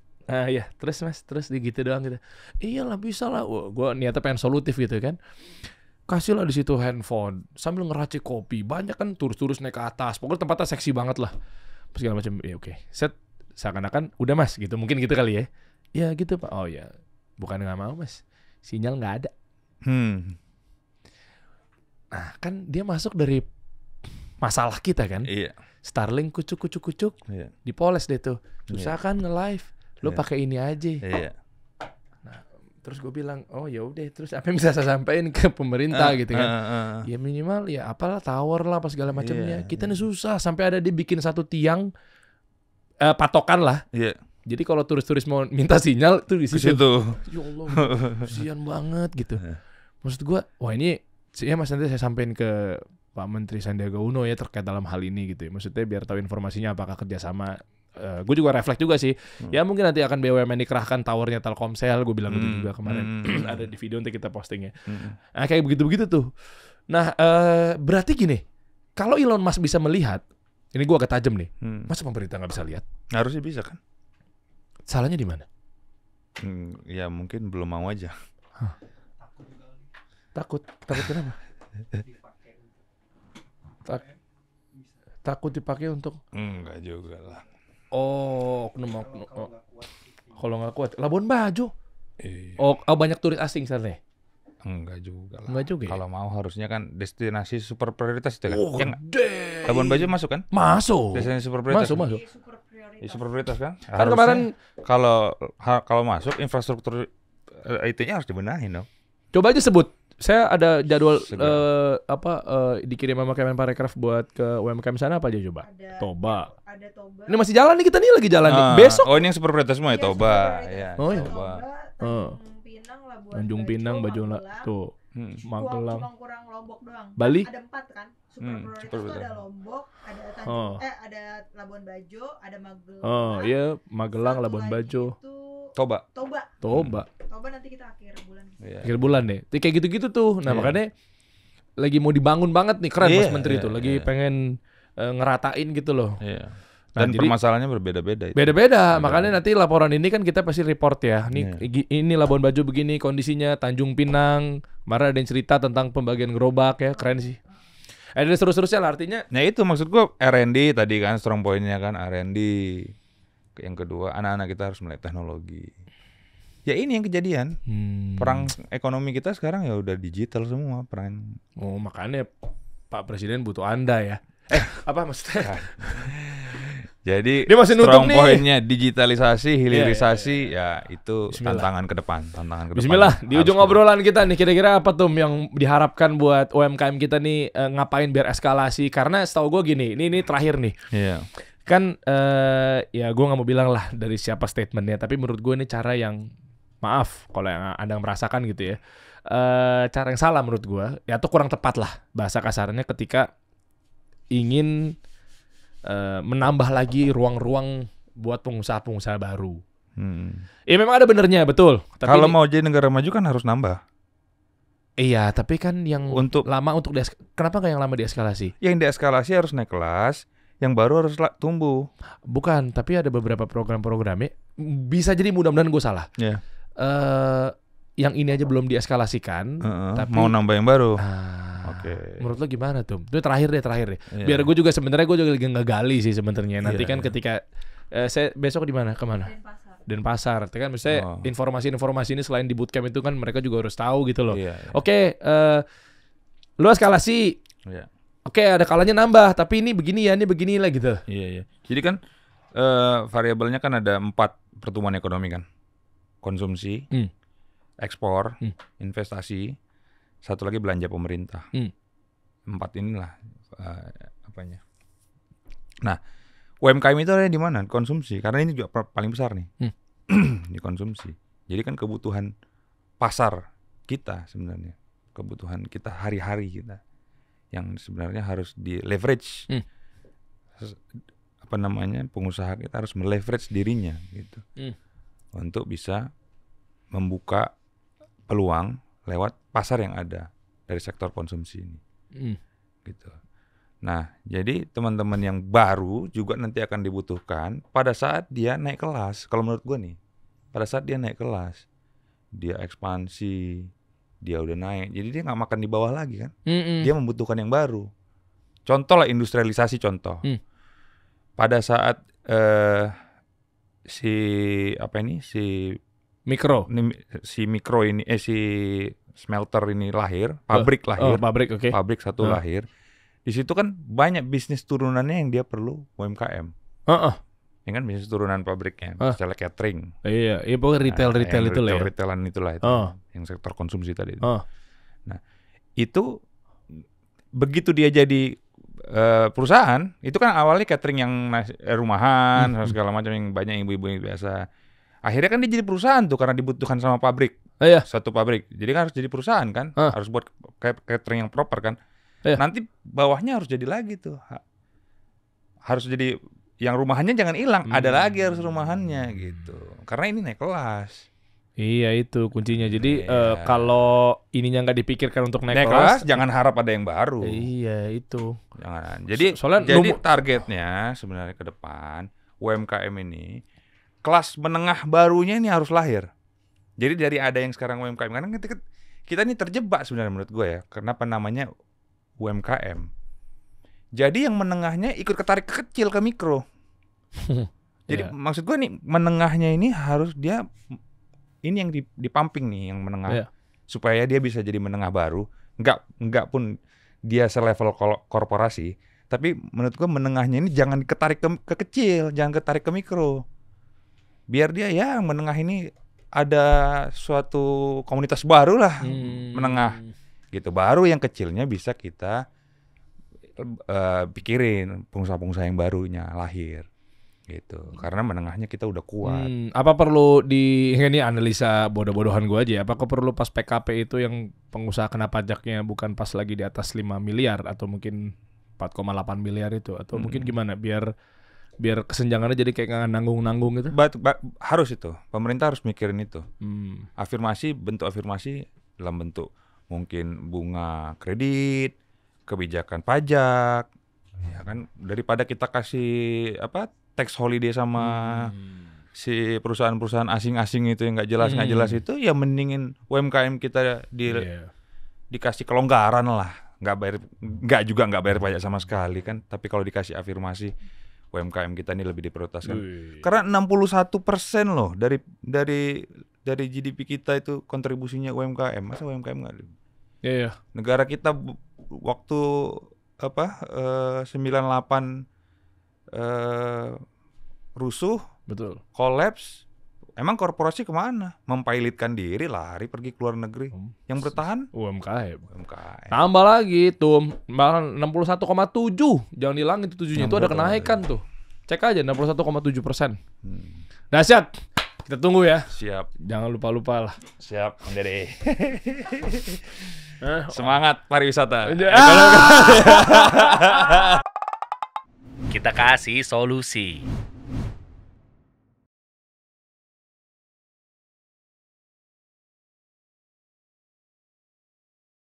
ya terus mas, terus gitu doang gitu. Iyalah bisa lah, gue niatnya pengen solutif gitu kan. Kasihlah di situ handphone sambil ngeracik kopi. Banyak kan turis-turis naik ke atas. Pokoknya tempatnya seksi banget lah. Segala macam. Ya oke. Set, seakan-akan udah mas gitu. Mungkin gitu kali ya. Ya gitu pak. Oh ya, bukan nggak mau mas. Sinyal nggak ada. Nah kan dia masuk dari masalah kita kan. Iya. Starlink kucuk. Iya. Dipoles deh tuh. Susah kan nge-live. Lo pakai ini aja. Iya. Terus gue bilang, oh ya udah, terus apa yang bisa saya sampaikan ke pemerintah gitu kan? Ya minimal ya apalah tower lah apa segala macamnya. Kita nih susah sampai ada dia bikin satu tiang patokan lah. Jadi kalau turis-turis mau minta sinyal tuh di situ. Ya Allah, kasihan banget gitu. Maksud gue, wah ini ya mas nanti saya sampaikan ke Pak Menteri Sandiaga Uno ya terkait dalam hal ini gitu ya. Maksudnya biar tahu informasinya apakah kerjasama. Gue juga refleks juga sih. Ya mungkin nanti akan BUMN dikerahkan towernya Telkomsel. Gue bilang gitu juga kemarin. Ada di video nanti kita posting ya. Nah kayak begitu-begitu tuh. Nah berarti gini, kalau Elon Musk bisa melihat, ini gue agak tajam nih. Masa pemerintah nggak bisa lihat? Harusnya bisa kan? Salahnya di mana? Ya mungkin belum mau aja. Takut kenapa? Takut dipakai untuk? Enggak juga lah. Oh, kalau nggak kuat, Labuan Bajo. Iya. Oh, banyak turis asing sana. Enggak juga lah. Enggak juga. Kalau mau harusnya kan destinasi super prioritas itu kan. Oh, gede. Labuan Bajo masuk kan? Masuk. Destinasi super prioritas. Masuk. Super prioritas kan? Kan kemarin kalau masuk infrastruktur IT-nya harus dibenahin dong. Coba aja sebut. Saya ada jadwal dikirim sama Kemenparekraf buat ke UMKM sana apa aja coba? Toba. Ada Toba. Ini masih jalan nih, kita nih lagi jalan nih. Besok. Oh ini yang super prioritas semua ya Toba. Ya. Oh iya. Toba, Tanjung Pinang, Labuan Tanjung Pinang, Bajo tuh. Magelang. Kurang Lombok doang. Bali. Ada 4 kan? Super prioritas itu ada Lombok, ada ada Labuan Bajo, ada Magelang. Oh iya, Magelang, Labuan Bajo. Toba Nanti kita akhir bulan. Akhir bulan deh. Kayak gitu-gitu tuh. Nah makanya lagi mau dibangun banget nih, keren Mas Menteri tuh. Lagi pengen ngeratain gitu loh. Dan permasalahannya berbeda-beda. Beda-beda. Makanya nanti laporan ini kan kita pasti report ya. Ini Labuan Bajo begini kondisinya, Tanjung Pinang. Kemarin ada yang cerita tentang pembagian gerobak ya, keren sih. Ada seterusnya lah artinya. Nah itu maksud gua R&D tadi kan strong point-nya kan R&D. Yang kedua anak-anak kita harus melek teknologi. Ya ini yang kejadian. Perang ekonomi kita sekarang ya udah digital semua perang. Oh makanya Pak Presiden butuh Anda ya. Apa maksudnya? Jadi Dia masih nutup strong nih. pointnya digitalisasi, hilirisasi, ya itu Bismillah. tantangan ke depan. Bismillah, di Harus ujung ke- obrolan kita nih kira-kira apa tuh yang diharapkan buat UMKM kita nih ngapain biar eskalasi? Karena setahu gue gini, ini terakhir nih. Iya. Kan ya gue nggak mau bilang lah dari siapa statementnya, tapi menurut gue ini cara yang maaf kalau yang Anda merasakan gitu ya. Cara yang salah menurut gue, ya atau kurang tepat lah bahasa kasarnya ketika ingin menambah lagi ruang-ruang buat pengusaha-pengusaha baru. Ya memang ada benernya, betul. Tapi Kalau ini- mau jadi negara maju kan harus nambah. Iya, tapi kan yang Untuk- lama untuk kenapa nggak yang lama dieskalasi? Yang dieskalasi harus naik kelas, yang baru harus tumbuh. Bukan, tapi ada beberapa program-programnya. Bisa jadi mudah-mudahan gue salah. Ya. Yang ini aja belum dieskalasikan. Tapi Mau nambah yang baru. Oke. Menurut lo gimana tuh? Itu terakhir deh. Iya. Biar gue juga sebenarnya gue juga lagi ngegali sih sebenarnya. Nanti Iya, kan iya. ketika saya besok di mana? Kemana? Denpasar. Itu kan misalnya informasi-informasi ini selain di bootcamp itu kan mereka juga harus tahu gitu loh. Iya, iya. Oke, lu eskalasi. Iya. Oke, ada kalanya nambah, tapi ini begini ya, ini begini lah gitu. Iya, iya. Jadi kan variabelnya kan ada 4 pertumbuhan ekonomi kan. Konsumsi, ekspor, investasi, satu lagi belanja pemerintah. 4 inilah apanya. Nah, UMKM itu ada di mana? Konsumsi, karena ini juga paling besar nih. Di konsumsi. Jadi kan kebutuhan pasar kita sebenarnya, kebutuhan kita hari-hari kita yang sebenarnya harus di leverage. Apa namanya, pengusaha kita harus meleverage dirinya gitu. Untuk bisa membuka peluang lewat pasar yang ada dari sektor konsumsi ini. Gitu. Nah, jadi teman-teman yang baru juga nanti akan dibutuhkan pada saat dia naik kelas. Kalau menurut gue nih, pada saat dia naik kelas, dia ekspansi, dia udah naik, jadi dia nggak makan di bawah lagi kan. Dia membutuhkan yang baru. Contoh lah industrialisasi contoh. Pada saat si Mikro. si smelter ini lahir, pabrik lahir. Pabrik, oke. Pabrik satu lahir. Di situ kan banyak bisnis turunannya yang dia perlu UMKM. Ya kan bisnis turunan pabriknya, misalnya catering. Iya, pokoknya retail itu lah ya. Retailan itulah itu. Yang sektor konsumsi tadi. Nah, itu begitu dia jadi perusahaan, itu kan awalnya catering yang rumahan, segala macam yang banyak ibu-ibu yang biasa. Akhirnya kan dia jadi perusahaan tuh karena dibutuhkan sama pabrik. Iya. Satu pabrik. Jadi kan harus jadi perusahaan kan, harus buat catering yang proper kan. Nanti bawahnya harus jadi lagi tuh. Harus jadi yang rumahannya jangan hilang, ada lagi harus rumahannya gitu. Karena ini naik kelas. Iya itu kuncinya. Jadi kalau ininya nggak dipikirkan untuk naik kelas, jangan harap ada yang baru. Iya itu. Jangan. Jadi targetnya sebenarnya ke depan UMKM ini kelas menengah barunya ini harus lahir. Jadi dari ada yang sekarang UMKM, karena kita ini terjebak sebenarnya menurut gue ya. Kenapa namanya UMKM? Jadi yang menengahnya ikut ketarik ke kecil, ke mikro. Jadi maksud gue nih menengahnya ini harus dia ini yang dipumping nih yang menengah supaya dia bisa jadi menengah baru. Enggak pun dia selevel korporasi, tapi menurut gue menengahnya ini jangan ketarik ke kecil, jangan ketarik ke mikro. Biar dia ya menengah ini ada suatu komunitas baru lah menengah gitu. Baru yang kecilnya bisa kita pikirin pengusaha-pengusaha yang barunya lahir gitu. Karena menengahnya kita udah kuat. Apa perlu ini analisa bodoh-bodohan gue aja? Apakah perlu pas PKP itu yang pengusaha kena pajaknya bukan pas lagi di atas 5 miliar atau mungkin 4,8 miliar itu atau mungkin gimana biar kesenjangannya jadi kayak nggak nanggung-nanggung gitu? Harus itu. Pemerintah harus mikirin itu. Bentuk afirmasi dalam bentuk mungkin bunga kredit, kebijakan pajak, ya kan, daripada kita kasih tax holiday sama si perusahaan-perusahaan asing-asing itu yang nggak jelas itu, ya mendingin UMKM kita dikasih kelonggaran lah, nggak bayar pajak sama sekali kan, tapi kalau dikasih afirmasi UMKM kita ini lebih diprioritaskan. Karena 61% loh dari GDP kita itu kontribusinya UMKM. Masa UMKM nggak? Iya. Negara kita waktu 98 rusuh, Betul. kolaps. Emang korporasi kemana? Mempilotkan diri, lari pergi ke luar negeri. Yang bertahan UMKM. UMKM. Tambah lagi tuh, bahkan 61,7. Jangan hilang itu 7-nya itu ada kenaikan tuh. Cek aja 61,7%. Dahsyat. Kita tunggu ya. Siap. Jangan lupa-lupa lah. Siap, Om Dede. Semangat pariwisata. Kita kasih solusi.